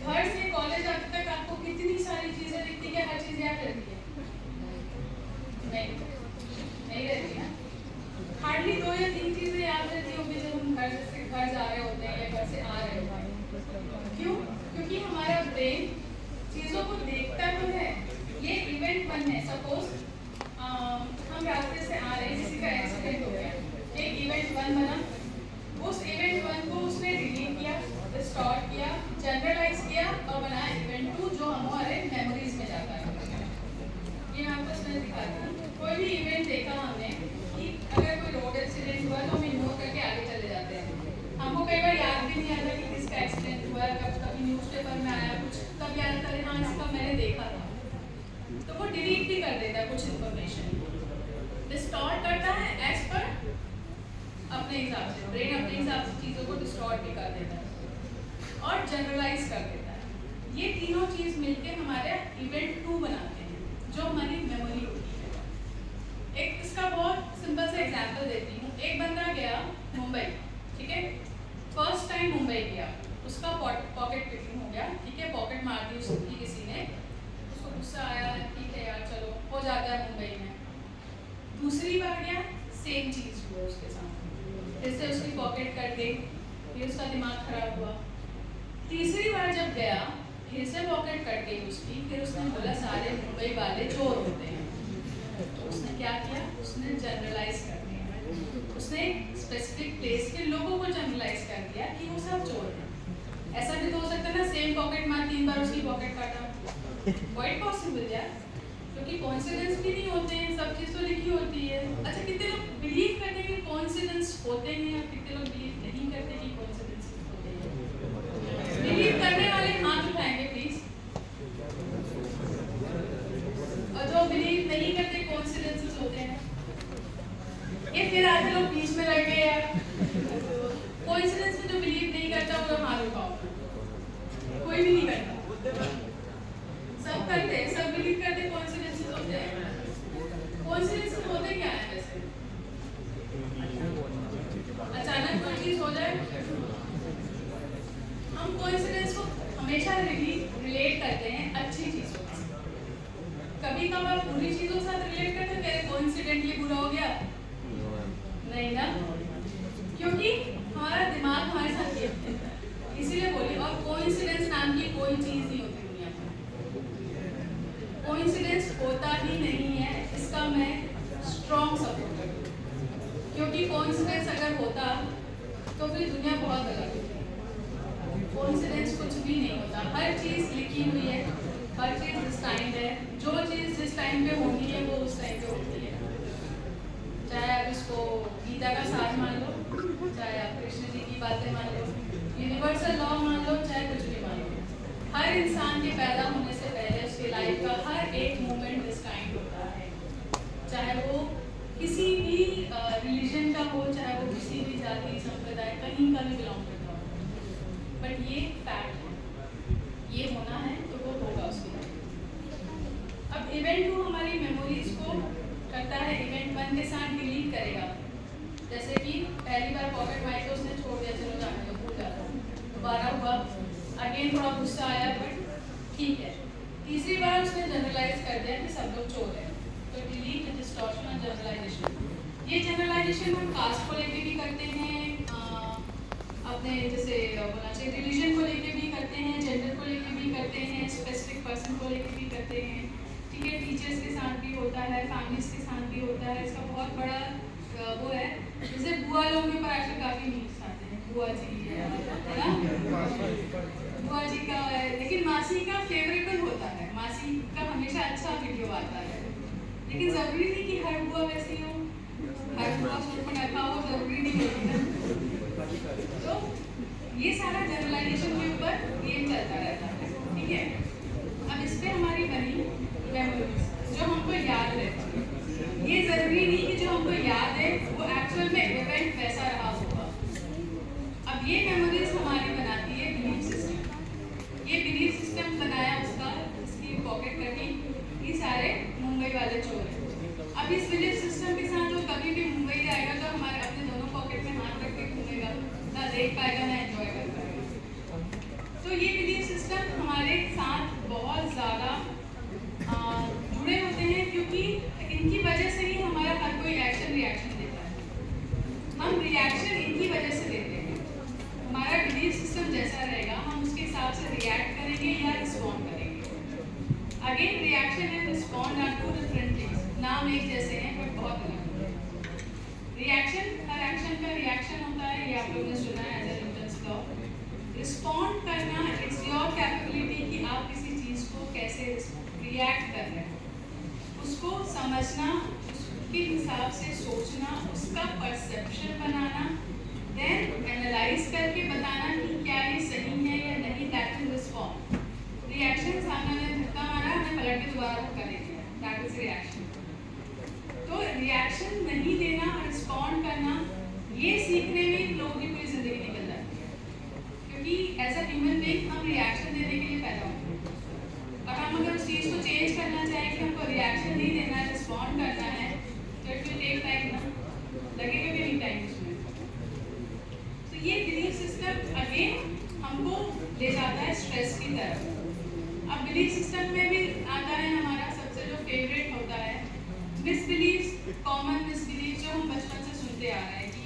A: घर से कॉलेज आते तक आपको कितनी सारी चीजें दिखती है, हर चीज याद रहती है? नहीं रहती ना। हार्डली 2 या 3 चीजें याद रहती होंगी जब हम घर से घर जा रहे होते हैं या घर से आ रहे होते हैं। क्यों? क्योंकि हमारा ब्रेन चीजों को देखता तो है। ये इवेंट 1 है। सपोज हम रास्ते से आ रहे हैं, किसी का एक्सीडेंट हो गया, एक इवेंट 1 बना, उस इवेंट 1 को उसने डिलीट किया, रिस्टोर किया, जनरलाइज किया और बनाया इवेंट 2 जो हमारे मेमोरीज में जाता है। ये मैं आपको इसमें दिखाती हूँ। कोई भी इवेंट देखा हमने कि अगर कोई रोड एक्सीडेंट हुआ तो हम इग्नोर करके आगे चले जाते हैं। हमको कई बार याद भी नहीं आता कि किसका एक्सीडेंट हुआ, कभी न्यूज़पेपर में आया कुछ, तब याद आता है हाँ इसका मैंने देखा था, तो वो डिलीट भी कर देता है कुछ इन्फॉर्मेशन, डिस्टॉर्ट करता है एज पर अपने हिसाब से। ब्रेन अपने हिसाब से चीज़ों को डिस्टॉर्ट भी कर देता है और जनरलाइज कर देता है। ये तीनों चीज़ मिलके हमारे इवेंट 2 बनाते हैं जो हमारी मेमोरी होती है। एक इसका बहुत सिंपल सा एग्जांपल देती हूँ। एक बंदा गया मुंबई, ठीक है, फर्स्ट टाइम मुंबई गया, उसका पॉकेट पिकिंग हो गया, ठीक है, पॉकेट मार दी उसकी किसी ने, उसको गुस्सा आया, ठीक है यार चलो हो जाता है मुंबई में। दूसरी बार गया, सेम चीज़ हुआ उसके साथ, फिर से उसकी पॉकेट कट गई, फिर उसका दिमाग खराब हुआ। तीसरी बार जब गया, फिर से पॉकेट कट गई उसकी, फिर उसने बोला सारे मुंबई वाले चोर होते हैं। तो उसने क्या किया, उसने जनरलाइज कर दिया, उसने स्पेसिफिक प्लेस के लोगों को जनरलाइज कर दिया कि वो सब चोर हैं। ऐसा भी तो हो सकता है ना, सेम पॉकेट मार 3 बार उसकी पॉकेट काटा, क्वाइट पॉसिबल यार, क्योंकि कॉन्सिडेंस भी नहीं होते हैं, सब चीज़ तो लिखी होती है। अच्छा, कितने लोग बिलीव करते हैं कि कॉन्सिडेंस होते हैं और कितने लोग बिलीव नहीं करते कि कॉन्सिडेंस होते हैं? बिलीव करने वाले हाथ उठाएंगे प्लीज, और जो बिलीव नहीं करते कॉन्सिडेंसेस होते हैं, ये फिर आधे लोग बीच में रह गए यार। कॉन्सिडेंस में जो बिलीव नहीं करता वो हाथ उठाओ, कोई भी नहीं करता, सब करते हैं, सब बिलीव करते हैं कॉन्सिडेंसेस होते हैं। कॉन्सिडेंसेस होते क्या है वैसे? अचानक कोई चीज हो जाए, हम कॉन्सिडेंस को हमेशा रिलेट करते हैं अच्छी चीजों से। कभी कभार बुरी चीजों के साथ रिलेट करते हैं, कॉन्सिडेंटली बुरा हो गया नहीं ना, क्योंकि हमारा दिमाग हमारे साथ खेलता है, इसीलिए बोलिए। और कोइंसिडेंस नाम की कोई चीज नहीं होती दुनिया में, कोइंसिडेंस होता ही नहीं है, इसका मैं स्ट्रॉन्ग सपोर्ट करती हूँ। क्योंकि कोइंसिडेंस अगर होता तो फिर दुनिया बहुत अलग होती। कोइंसिडेंस कुछ भी नहीं होता, हर चीज़ लिखी हुई है, हर चीज़ डिस्टाइंड है, जो चीज़ जिस टाइम पे होनी है वो उस टाइम पे होती है। चाहे आप इसको गीता का सार मान लो, चाहे आप कृष्ण जी की बातें मान लो, यूनिवर्सल लॉ मान लो, चाहे कुछ भी मान लो, हर इंसान के पैदा होने से पहले उसकी लाइफ का हर एक मोमेंट डिस्टाइंड होता है। चाहे वो किसी भी रिलीजन का हो, चाहे वो किसी भी जाति संप्रदाय कहीं का भी बिलोंग करता हो, बट ये फैक्ट है, ये होना है तो वो होगा उसकी लाइफ। अब इवेंट 2 हमारी मेमोरीज को करता है, इवेंट 1 के साथ डिलीट करेगा। जैसे कि पहली बार पॉकेट मार के उसने छोड़ दिया, चलो जाने दो, भूल जाता, दोबारा हुआ, अगेन थोड़ा गुस्सा आया, बट ठीक है। तीसरी बार उसने जनरलाइज कर दिया कि सब लोग चोर हैं, तो डिलीट, डिस्टॉर्शन और जनरलाइजेशन। ये जनरलाइजेशन हम कास्ट को लेके भी करते हैं, अपने जैसे बोलना चाहिए रिलीजन को लेके भी करते हैं, जेंडर को लेके भी करते हैं, स्पेसिफिक पर्सन को लेके भी करते हैं, ठीक है, टीचर्स के साथ भी होता है, फैमिलीज के साथ भी होता है। इसका बहुत बड़ा वो है, जैसे बुआ लोग के ऊपर आजकल काफ़ी न्यूज़ आते हैं, बुआ जी है ना, बुआ जी का है, लेकिन मासी का फेवरेबल होता है, मासी का हमेशा अच्छा वीडियो आता है, लेकिन ज़रूरी नहीं कि हर बुआ वैसी हो, हर बुआ सूर्पणखा हो, ज़रूरी नहीं होती। तो ये सारा जनरलाइजेशन के ऊपर गेम चलता रहता है, ठीक है। अब इस पर हमारी बनी मेमोरी। हमको याद है वो एक्चुअल में इवेंट वैसा रहा होगा। अब ये मेमोरीज हमारी बनाती है बिलीफ सिस्टम। ये बिलीफ सिस्टम बनाया उसका, इसकी पॉकेट कटी, ये सारे मुंबई वाले चोर हैं। अब इस बिलीफ सिस्टम के साथ वो कभी भी मुंबई जाएगा तो हमारे अपने दोनों पॉकेट में हाथ रख के घूमेगा, ना देख पाएगा ना एंजॉय कर पाएगा। तो ये बिलीफ सिस्टम हमारे साथ बहुत ज़्यादा जुड़े होते हैं, क्योंकि इनकी वजह से ही हमारा हर कोई एक्शन रिएक्शन देता है। हम रिएक्शन इनकी वजह से देते हैं। हमारा बिलीफ सिस्टम जैसा रहेगा हम उसके हिसाब से रिएक्ट करेंगे या रिस्पॉन्ड करेंगे। Again reaction and respond are two different things. नाम एक जैसे हैं बट बहुत अलग है। रिएक्शन, हर एक्शन का रिएक्शन होता है, ये आप लोगों ने सुना है as a Newton's law. Respond करना इट्स योर कैपेबिलिटी कि आप किसी चीज़ को कैसे रिएक्ट कर रहे हैं, उसको समझना, उसके हिसाब से सोचना, उसका परसेप्शन बनाना, देन एनालाइज करके बताना कि क्या ये सही है या नहीं। That is respond. रिएक्शन, सामने ने धक्का मारा, हमने पलट के दोबारा धक्का दे दिया, दैट इज रिएक्शन। तो रिएक्शन नहीं देना, रिस्पॉन्ड करना, ये सीखने में लोगों की पूरी जिंदगी निकल जाती है, क्योंकि एज अ ह्यूमन बीइंग हम रिएक्शन देने के लिए पैदा होते हैं। और हम अगर उस चीज़ को चेंज करना चाहें कि हमको रिएक्शन नहीं देना है, रिस्पॉन्ड करना है, तो इट विल टेक टाइम ना, लगेगा भी नहीं टाइम उसमें। तो ये बिलीफ सिस्टम अगेन हमको ले जाता है स्ट्रेस की तरफ। अब बिलीफ सिस्टम में भी आता है हमारा सबसे जो फेवरेट होता है मिसबिलीव्स, कॉमन मिसबिलीव जो हम बचपन से सुनते आ रहे हैं कि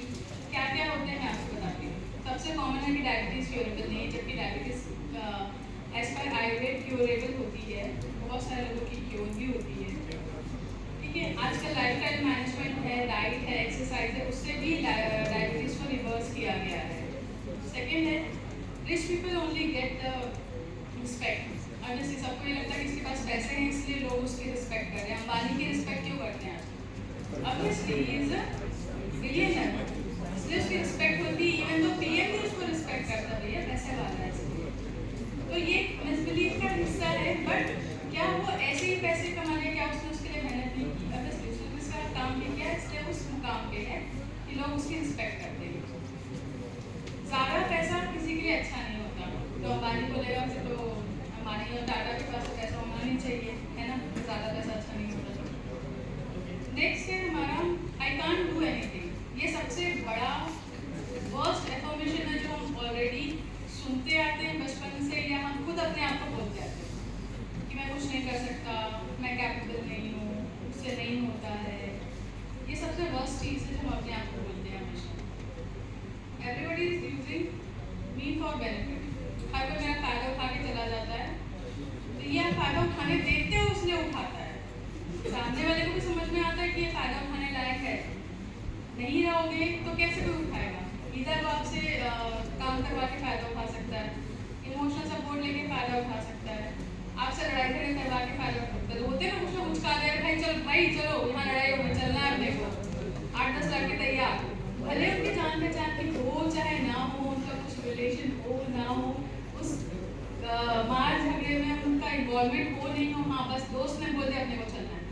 A: क्या क्या होते हैं। मैं आपको बताती हूँ। सबसे कॉमन है कि डायबिटीज़ क्योरेबल नहीं है, जबकि diabetes as per Ayurveda curable होती है, बहुत सारे लोगों की क्योर भी होती है। ठीक है, आजकल लाइफस्टाइल मैनेजमेंट है, डाइट है, एक्सरसाइज है, उससे भी डायबिटीज़ को रिवर्स किया गया है। सेकेंड है rich people only get the respect. और जैसे सबको ये लगता है कि इसके पास पैसे हैं इसलिए लोग उसकी रिस्पेक्ट कर रहे हैं। अंबानी की रिस्पेक्ट क्यों करते हैं आजकल? Obviously he is a billionaire, इसलिए उसकी रिस्पेक्ट होती है। इवन तो पीएम भी उसको रिस्पेक्ट करता है, भैया पैसे वाला है। तो ये मिसबिलीफ का हिस्सा है, बट क्या वो ऐसे ही पैसे कमा लिया? क्या उसने उसके लिए मेहनत नहीं की? ऑब्वियसली उसने उसका काम भी किया, इसलिए उस मुकाम पे है कि लोग उसकी रिस्पेक्ट करते हैं। ज़्यादा पैसा किसी के लिए अच्छा नहीं होता। तो अंबानी बोलेगा कि तो अंबानी और टाटा के पास तो पैसा होना नहीं चाहिए, है ना? तो ज़्यादा पैसा अच्छा नहीं होता। नेक्स्ट है हमारा आई कांट डू एनीथिंग। ये सबसे बड़ा वर्स्ट एफर्मेशन है जो हम ऑलरेडी सुनते आते हैं बचपन से, या हम खुद अपने आप को बोलते आते हैं कि मैं कुछ नहीं कर सकता, मैं कैपेबल नहीं हूँ, मुझसे नहीं होता है। ये सबसे वर्स्ट चीज़ है जो हम अपने आप को बोलते हैं हमेशा। Everybody is using me for benefit. हर कोई मेरा फ़ायदा उठा के चला जाता है, तो ये फ़ायदा उठाने देते हो उसने उठाता है। सामने वाले को भी समझ में आता है कि ये फ़ायदा उठाने लायक है। नहीं रहोगे तो कैसे कोई उठाएगा? इधर वो आपसे काम करवा के फ़ायदा उठा सकता है, इमोशनल सपोर्ट लेके फ़ायदा उठा सकता है, आपसे लड़ाई झगड़े करवा के फ़ायदा उठा सकता है। होते ना कुछ ना कुछ कहा जाए, भाई चलो यहाँ लड़ाई हो, चलना है अपने को, 8-10 लड़के तैयार, भले उनकी जान पहचान की हो चाहे ना हो, उनका कुछ रिलेशन हो ना हो, उस मार झगड़े में उनका इन्वॉल्वमेंट हो नहीं हो, हाँ बस दोस्त ने बोल दिया अपने को चलना है,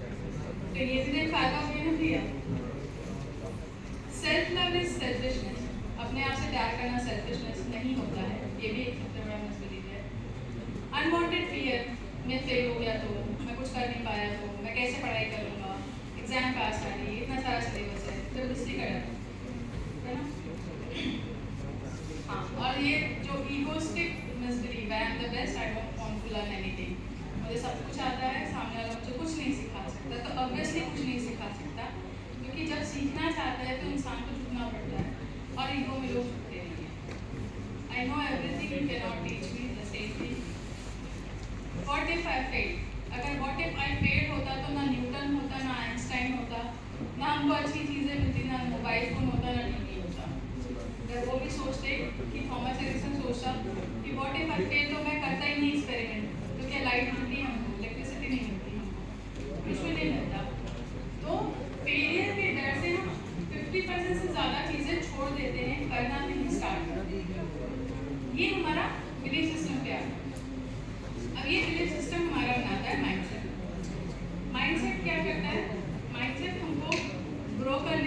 A: तो ये भी फ़ायदा हो ना भैया। Self love is selfishness. अपने आप से प्यार करना सेल्फिशनेस नहीं होता है, ये भी एक सबसे बड़ा मिसबिलीफ है। अनवांटेड फियर, मैं फेल हो गया तो, मैं कुछ कर नहीं पाया तो, मैं कैसे पढ़ाई करूँगा, एग्जाम पास आ रही है, इतना सारा सिलेबस है, जबरदस्ती कर है ना। हाँ, और ये जो egoistic misbelief, I am the best, I don't want to learn anything, मुझे सब कुछ आता है, सामने वाला मुझे कुछ नहीं सिखा सकता, तो ऑब्वियसली कुछ नहीं सिखा सकता, क्योंकि जब सीखना चाहता है तो इंसान को झुकना पड़ता है, और ईगो में लोग झुकते नहीं हैं। I know everything, you can not teach me the same thing. What if I fail? अगर व्हाट इफ आई फेल होता तो ना न्यूटन होता, ना आइंस्टाइन होता, ना हमको अच्छी चीज़ें मिलती, ना मोबाइल फ़ोन होता, ना टीवी होता। अगर वो भी सोचते कि थॉमस एडिसन सोचता कि व्हाट इफ आई फेल तो मैं करता ही नहीं एक्सपेरिमेंट, तो क्या लाइट मिलती है हमको, इलेक्ट्रिसिटी नहीं मिलती हमको, कुछ भी नहीं मिलता। तो फेलियर के डर से हम 50% से ज़्यादा चीज़ें छोड़ देते हैं, करना नहीं स्टार्ट करते हैं। ये हमारा बिलीफ सिस्टम पे आता है। अब ये बिलीफ सिस्टम हमारा बनाता है माइंडसेट। माइंडसेट क्या करता है? माइंडसेट हमको ग्रो करने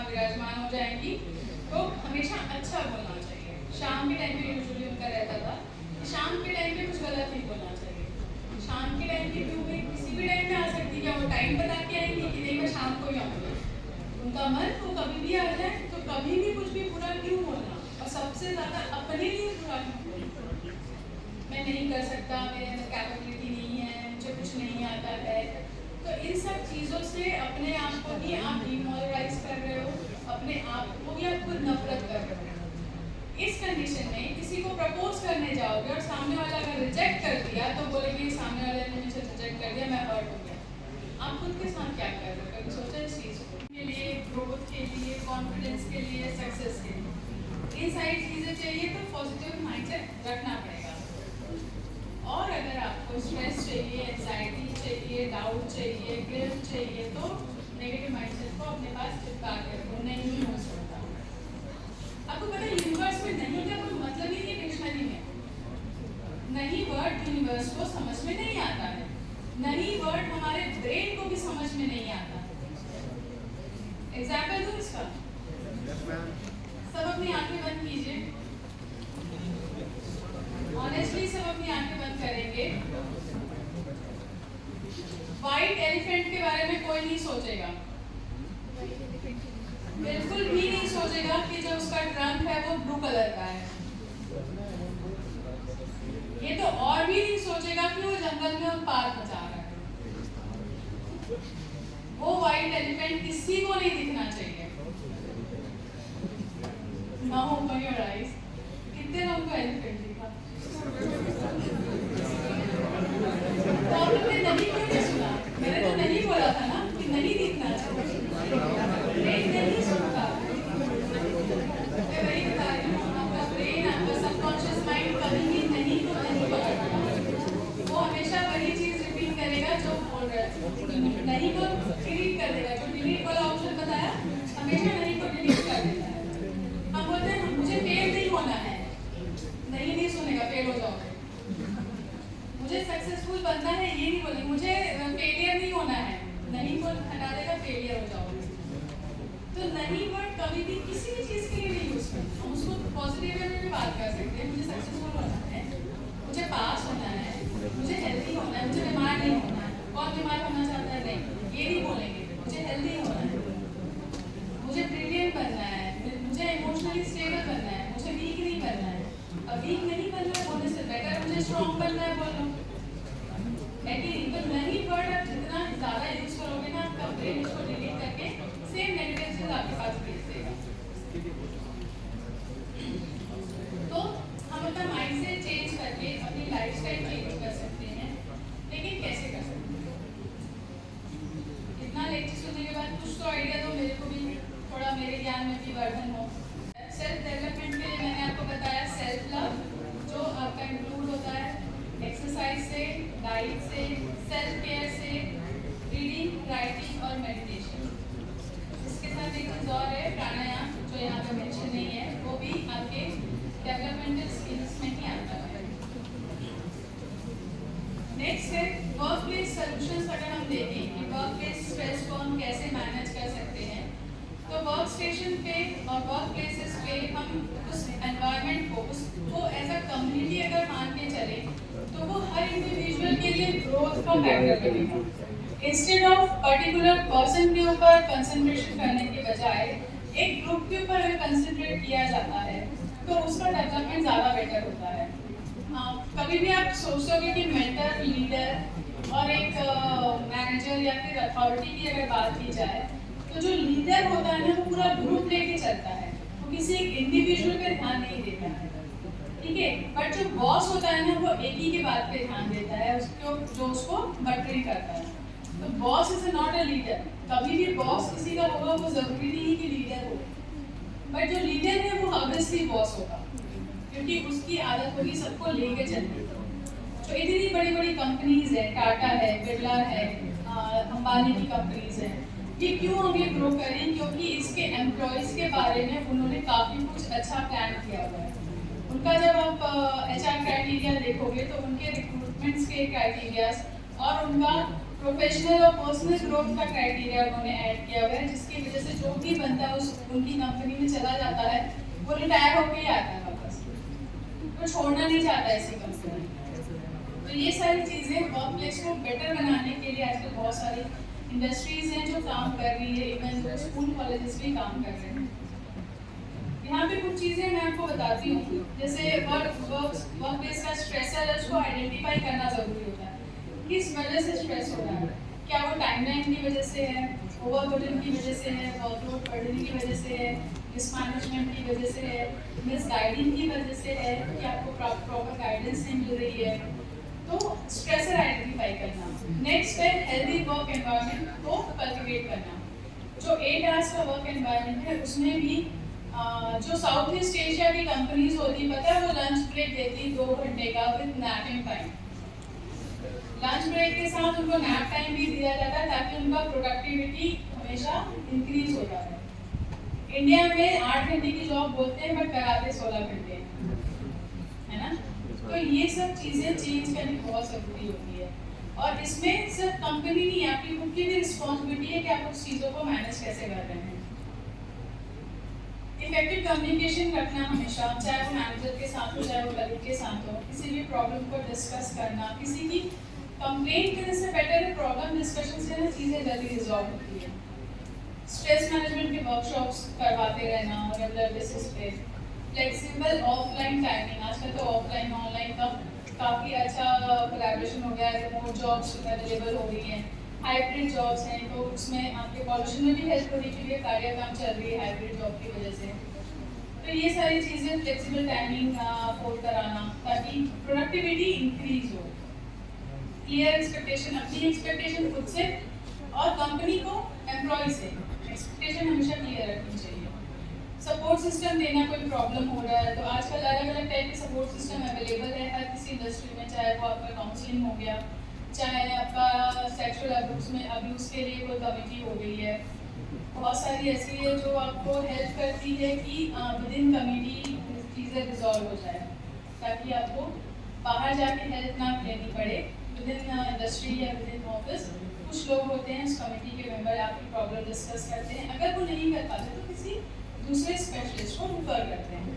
A: विराजमान हो जाएंगी। तो हमेशा अच्छा बोलना चाहिए। शाम के टाइम पे यूजुअली उनका रहता था कि शाम के टाइम पे कुछ गलत नहीं बोलना चाहिए। शाम के टाइम पे क्यों भाई, किसी भी टाइम में आ सकती है, वो टाइम बता के आएंगी कि नहीं मैं शाम को ही आऊँगी। उनका मन वो कभी भी आ जाए, तो कभी भी कुछ भी बुरा क्यों बोलना, और सबसे ज़्यादा अपने लिए बुरा क्यों बोलना। मैं नहीं कर सकता, मेरे अंदर कैपेबिलिटी नहीं है, मुझे कुछ नहीं आता है। तो इन सब चीज़ों से अपने आप को ही आप डिमोरलाइज कर रहे हो, अपने आप को ही आप खुद नफरत कर रहे हो। इस कंडीशन में किसी को प्रपोज करने जाओगे और सामने वाला अगर रिजेक्ट कर दिया तो बोलेंगे सामने वाले ने मुझे रिजेक्ट कर दिया, मैं हर्ट हो गया। आप खुद के साथ क्या कर रहे हो, कभी सोचा इस चीज़ को? के लिए, ग्रोथ के लिए, कॉन्फिडेंस के लिए, सक्सेस के लिए, ये सारी चीज़ें चाहिए तो पॉजिटिव माइंडसेट रखना पड़ेगा। और अगर आपको स्ट्रेस चाहिए, एंजाइटी चाहिए, डाउट चाहिए, गिल्ट चाहिए, तो नेगेटिव माइंडसेट को अपने पास चिपका के रखो, नहीं हो सकता। आपको पता है यूनिवर्स में नहीं का कोई मतलब ही नहीं डिक्शनरी में। नहीं वर्ड यूनिवर्स को समझ में नहीं आता है, नहीं वर्ड हमारे ब्रेन को भी समझ में नहीं आता। एग्जाम्पल दूं इसका? सब अपनी आंखें बंद कीजिए, ऑनेस्टली सब अपनी आंखें बंद करेंगे। व्हाइट एलिफेंट के बारे में कोई नहीं सोचेगा, बिल्कुल भी नहीं सोचेगा कि जो उसका ट्रंक है वो ब्लू कलर का है। ये तो और भी नहीं सोचेगा कि वो जंगल में उत्पात मचा रहा है। वो व्हाइट एलिफेंट किसी को नहीं दिखना चाहिए। ना ओपन योर आईज। कितने लोगों को एलिफेंट दिखा? तो आप लोग ने नहीं क्यों नहीं सुना? मैंने तो नहीं बोला था ना कि नहीं दिखना चाहिए। ब्रेन नहीं सुनता। मैं वही बता रही हूँ, आपका ब्रेन, आपका सबकॉन्शियस माइंड कभी भी नहीं को नहीं पकड़ता। वो हमेशा वही चीज रिपीट करेगा जो बोल रहा है। नहीं को डिलीट कर देगा, जो डिलीट वाला ऑप्शन बताया हमेशा नहीं को डिलीट कर देता है। हम बोलते हैं मुझे फेल नहीं होना है, नहीं सुनेगा, फेल हो जाओगे। मुझे सक्सेसफुल बनना है, ये नहीं बोलेंगे। मुझे फेलियर नहीं होना है, नहीं को हटा देगा, फेलियर हो जाओगे। तो नहीं वर्ड कभी भी किसी भी चीज़ के लिए नहीं यूज करते। हम उसको पॉजिटिव वे में भी बात कर सकते हैं। मुझे सक्सेसफुल होना है, मुझे पास होना है, मुझे हेल्दी होना है, मुझे बीमार नहीं होना है। कौन बीमार होना चाहता है? नहीं, ये नहीं बोलेंगे। मुझे हेल्दी होना है, मुझे ब्रिलियंट बनना है, मुझे इमोशनली स्टेबल बनना है, मुझे वीक नहीं बनना है। अब वीक नहीं बनना है बोलने से बेटर मुझे स्ट्रॉन्ग बनना है बोलो। तो नहीं वर्ड आप जितना ज़्यादा यूज करोगे ना, आपका ब्रेन इसको डिलीट करके सेम नेगेटिव चीज आपके पास भेज देगा। तो हम अपना माइंडसेट चेंज करके अपनी लाइफस्टाइल चेंज कर सकते हैं, लेकिन कैसे कर सकते हैं? इतना लेक्चर सुनने के बाद कुछ तो आइडिया दो मेरे को भी, थोड़ा मेरे ज्ञान में भी वर्धन हो। सेल्फ डेवलपमेंट के लिए मैंने आपको बताया सेल्फ लव, जो आपका इंक्लूड होता है एक्सरसाइज से, डाइट से, सेल्फ केयर से, रीडिंग, राइटिंग और मेडिटेशन। इसके साथ एक चीज़ और है प्राणायाम, जो यहाँ पे मेंशन नहीं है, वो भी आपके डेवलपमेंटल स्किल्स में ही आता है। नेक्स्ट है वर्क प्लेस सॉल्यूशंस। अगर हम देखें कि वर्क प्लेस स्ट्रेस को हम कैसे मैनेज कर सकते हैं, तो वर्क स्टेशन पे और वर्क प्लेसेस पे हम उस एनवायरनमेंट को, उसको एज अ कम्युनिटी अगर मान के चले, तो वो हर इंडिविजुअल के लिए ग्रोथ का फैक्टर बनेगा। इंस्टेड ऑफ पर्टिकुलर पर्सन के ऊपर कंसंट्रेशन करने के बजाय एक ग्रुप के ऊपर अगर कंसंट्रेट किया जाता है तो उसका डेवलपमेंट ज़्यादा बेटर होता है। कभी भी आप सोचोगे कि मेंटर, लीडर और एक मैनेजर या फिर अथॉरिटी की अगर बात की जाए, तो जो लीडर होता है ना वो पूरा ग्रुप लेके चलता है, वो किसी एक इंडिविजुअल पे ध्यान नहीं देता है, ठीक है। बट जो बॉस होता है ना वो एक ही की बात पे ध्यान देता है, उसको जो उसको बटरी करता है। तो boss is not a leader. कभी भी बॉस किसी का होगा वो जरूरी नहीं कि लीडर हो, बट जो लीडर है वो ऑब्वियसली बॉस होगा, क्योंकि उसकी आदत होगी सबको लेके चलने। तो इतनी बड़ी बड़ी कंपनीज है, टाटा है, बिरला है, अंबानी की कंपनीज है, ये क्यों आगे ग्रो करें? क्योंकि इसके एम्प्लॉयज़ के बारे में उन्होंने काफ़ी कुछ अच्छा प्लान किया हुआ है। उनका जब आप HR क्राइटेरिया देखोगे तो उनके रिक्रूटमेंट्स के क्राइटेरियाज और उनका प्रोफेशनल और पर्सनल ग्रोथ का क्राइटेरिया उन्होंने ऐड किया हुआ है, जिसकी वजह से जो भी बंदा उस उनकी कंपनी में चला जाता है वो रिटायर होके ही आता है वापस, तो छोड़ना नहीं चाहता ऐसी कंपनी। तो ये सारी चीज़ें वर्क प्लेस को बेटर बनाने के लिए आजकल बहुत सारी इंडस्ट्रीज हैं जो काम कर रही है, इवन स्कूल कॉलेजेस भी काम कर रहे हैं। यहाँ पे कुछ चीज़ें मैं आपको बताती हूँ, जैसे वर्क प्लेस का स्ट्रेसर है, उसको आइडेंटिफाई करना ज़रूरी होता है। किस वजह से स्ट्रेस हो रहा है, क्या वो टाइमलाइन की वजह से है, ओवरबर्डन की वजह से है, वर्कलोड बढ़ने की वजह से है, मिसमैनेजमेंट की वजह से है, मिसगाइडिंग की वजह से है कि आपको प्रॉपर गाइडेंस नहीं मिल रही है। तो स्ट्रेसर आइडेंटिफाई करना। नेक्स्ट है हेल्दी वर्क एनवायरनमेंट को कल्टिवेट करना। जो 8 आवर्स का वर्क एनवायरनमेंट है उसमें भी जो साउथ ईस्ट एशिया की कंपनीज होती है, पता है वो लंच ब्रेक देती 2 घंटे का with napping time. Lunch break के साथ उनको नैप टाइम भी दिया जाता है ताकि उनका प्रोडक्टिविटी हमेशा इंक्रीज होता है। इंडिया में 8 घंटे की जॉब बोलते हैं बट कराते 16 घंटे, है ना। तो ये सब चीज़ें चेंज करनी बहुत ज़रूरी होती है, और इसमें सिर्फ कंपनी नहीं, आपकी खुद की भी रिस्पॉन्सिबिलिटी है कि आप उस चीज़ों को मैनेज कैसे कर रहे हैं। इफेक्टिव कम्युनिकेशन रखना हमेशा, चाहे वो मैनेजर के साथ हो चाहे वो कलीग के साथ हो, किसी भी प्रॉब्लम को डिस्कस करना। किसी की कंप्लेंट करने से बेटर है प्रॉब्लम डिस्कशन से ना चीज़ें जल्दी रिजॉल्व होती है। स्ट्रेस मैनेजमेंट के वर्कशॉप्स करवाते रहना रेगुलर बेसिस पे। फ्लेक्सिबल ऑफलाइन टाइमिंग, आजकल तो ऑफलाइन ऑनलाइन का काफ़ी अच्छा कोलैबोरेशन हो गया है, रिमोट जॉब्स अवेलेबल हो रही हैं, हाइब्रिड जॉब्स हैं, तो उसमें आपके पॉल्यूशन में भी हेल्प हो रही है क्योंकि कार्य काम चल रही है हाइब्रिड जॉब की वजह से। तो ये सारी चीज़ें फ्लेक्सिबल टाइमिंग अफोर्ड कराना ताकि प्रोडक्टिविटी इंक्रीज हो। क्लियर एक्सपेक्टेशन, अपनी एक्सपेक्टेशन खुद से और कंपनी को एम्प्लॉय से एक्सपेक्टेशन हमेशा क्लियर रखनी चाहिए। सपोर्ट सिस्टम देना, कोई प्रॉब्लम हो रहा है तो आजकल अलग अलग टाइप के सपोर्ट सिस्टम अवेलेबल है हर किसी इंडस्ट्री में, चाहे वो आपका काउंसलिंग हो गया, चाहे आपका सेक्सुअल अब्यूज़ के लिए कोई कमेटी हो गई है, बहुत सारी ऐसी है जो आपको हेल्प करती है कि विद इन कमेटी चीज़ें रिजॉल्व हो जाए, ताकि आपको बाहर जाके हेल्प ना लेनी पड़े। विद इन इंडस्ट्री या विद इन ऑफिस कुछ लोग होते हैं उस कमेटी के मेंबर, आपकी प्रॉब्लम डिस्कस करते हैं, अगर वो नहीं कर पाते तो किसी दूसरे स्पेशलिस्ट को रिफर करते हैं।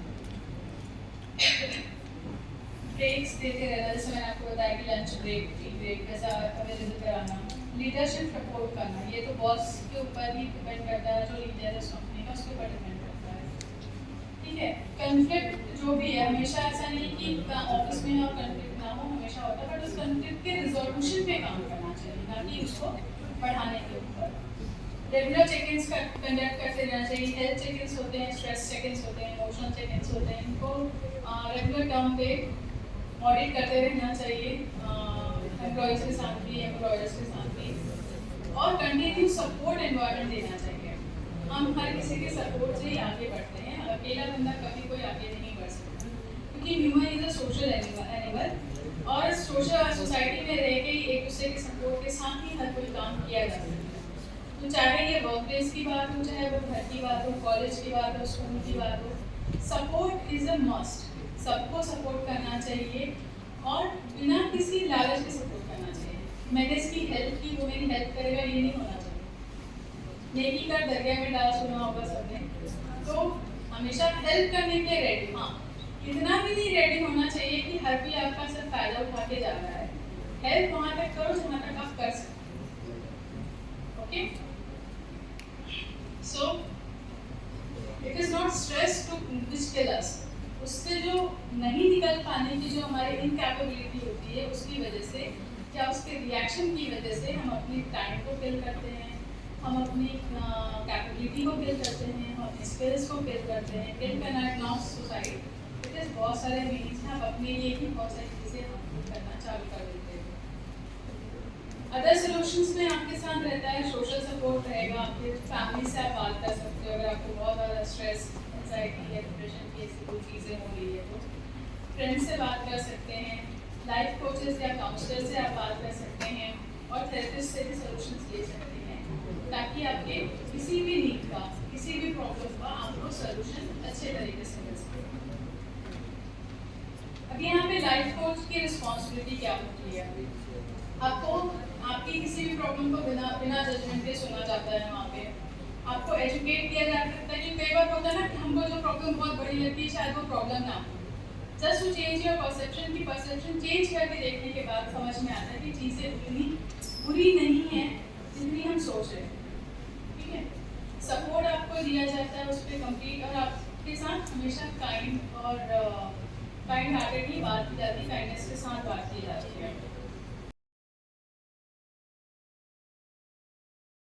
A: ब्रेक्स देते रहना, जैसे मैंने आपको बताया कि लंच ब्रेक, टी ब्रेक वैसा अवेलेबल कराना। लीडरशिप सपोर्ट करना, ये तो बॉस के ऊपर ही डिपेंड करता है, जो लीडर है उस कंपनी का उसके ऊपर डिपेंड करता है। ठीक है, कन्फ्लिक्ट जो भी है हमेशा ऐसा नहीं कि ऑफिस में और कन्फ्लिक्ट ना हो, हमेशा होता है, बट उस कन्फ्लिक्ट के रिजोल्यूशन पे काम करना चाहिए, ना कि उसको बढ़ाने के ऊपर। रेगुलर चेक-इन्स कंडक्ट करते रहना चाहिए। हेल्थ चेक-इन्स होते हैं, स्ट्रेस चेक-इन्स होते हैं, इमोशनल चेक-इन्स होते हैं, इनको रेगुलर टर्म पे ऑडिट करते रहना चाहिए, एम्प्लॉयज़ के साथ भी एम्प्लॉयर्स के साथ भी, और कंटिन्यू सपोर्ट एनवायरनमेंट देना चाहिए। हम हर किसी के सपोर्ट से ही आगे बढ़ते हैं, अकेला बंदा कभी कोई आगे नहीं बढ़ सकता, क्योंकि human is a social animal, और सोशल सोसाइटी में रह के ही एक दूसरे के सपोर्ट के साथ ही हर कोई काम किया जा सकता है। तो चाहे ये वर्क प्लेस की बात हो, चाहे वो घर की बात हो, कॉलेज की बात हो, स्कूल की बात हो, सपोर्ट इज अ मस्ट। सबको सपोर्ट करना चाहिए और बिना किसी लालच के सपोर्ट करना चाहिए। मैंने इसकी हेल्प की, वो मेरी हेल्प करेगा, ये नहीं होना चाहिए। नेकी का दरिया में डाल सुना होगा सबने, तो हमेशा हेल्प करने के लिए रेडी। हाँ, इतना भी नहीं रेडी होना चाहिए कि हर कोई आपका सिर्फ फायदा उठा के जा रहा है। हेल्प वहाँ तक करो जहाँ तक आप कर सकते। Okay, so it is not stress to kill us. उससे जो नहीं निकल पाने की जो हमारी इनकैपेबिलिटी होती है उसकी वजह से या उसके रिएक्शन की वजह से हम अपनी टाइम को किल करते हैं, हम अपनी कैपेबिलिटी को किल करते हैं, हम अपने स्किल्स को किल करते हैं। किल करना is not suicide, it is बहुत सारे मीनिंग्स हैं, हम अपने लिए ही बहुत सारी चीज़ें हम करना चालू कर देते हैं। अदर सॉल्यूशंस में आपके साथ रहता है सोशल सपोर्ट रहेगा, आपके फैमिली से आप बात कर सकते हो अगर आपको बहुत ज़्यादा स्ट्रेस, एंजाइटी या डिप्रेशन की ऐसी कोई चीज़ें हो रही है तो फ्रेंड्स से बात कर सकते हैं, लाइफ कोचेस या काउंसलर से आप बात कर सकते हैं, और थेरेपिस्ट से भी सॉल्यूशंस ले सकते हैं, ताकि आपके किसी भी नीड का, किसी भी प्रॉब्लम का आपको सॉल्यूशन अच्छे तरीके से मिल सके। अब यहाँ पे लाइफ कोच की रिस्पॉन्सिबिलिटी क्या होती है? आपको आपकी आपकी किसी भी प्रॉब्लम को बिना बिना जजमेंट के सुना जाता है वहाँ पे। आपको एजुकेट किया जा सकता है कि कई बार होता है ना कि हमको जो प्रॉब्लम बहुत बड़ी लगती है शायद वो प्रॉब्लम ना हो। Just to change your perception की परसेप्शन चेंज करके देखने के बाद समझ में आता है कि चीज़ें इतनी बुरी नहीं है जितनी हम सोच रहे हैं। ठीक है, सपोर्ट आपको दिया जाता है उस पर कंप्लीट, और आपके साथ हमेशा काइंड हार्टेडली बात की जाती है, काइंडनेस के साथ बात की जाती है।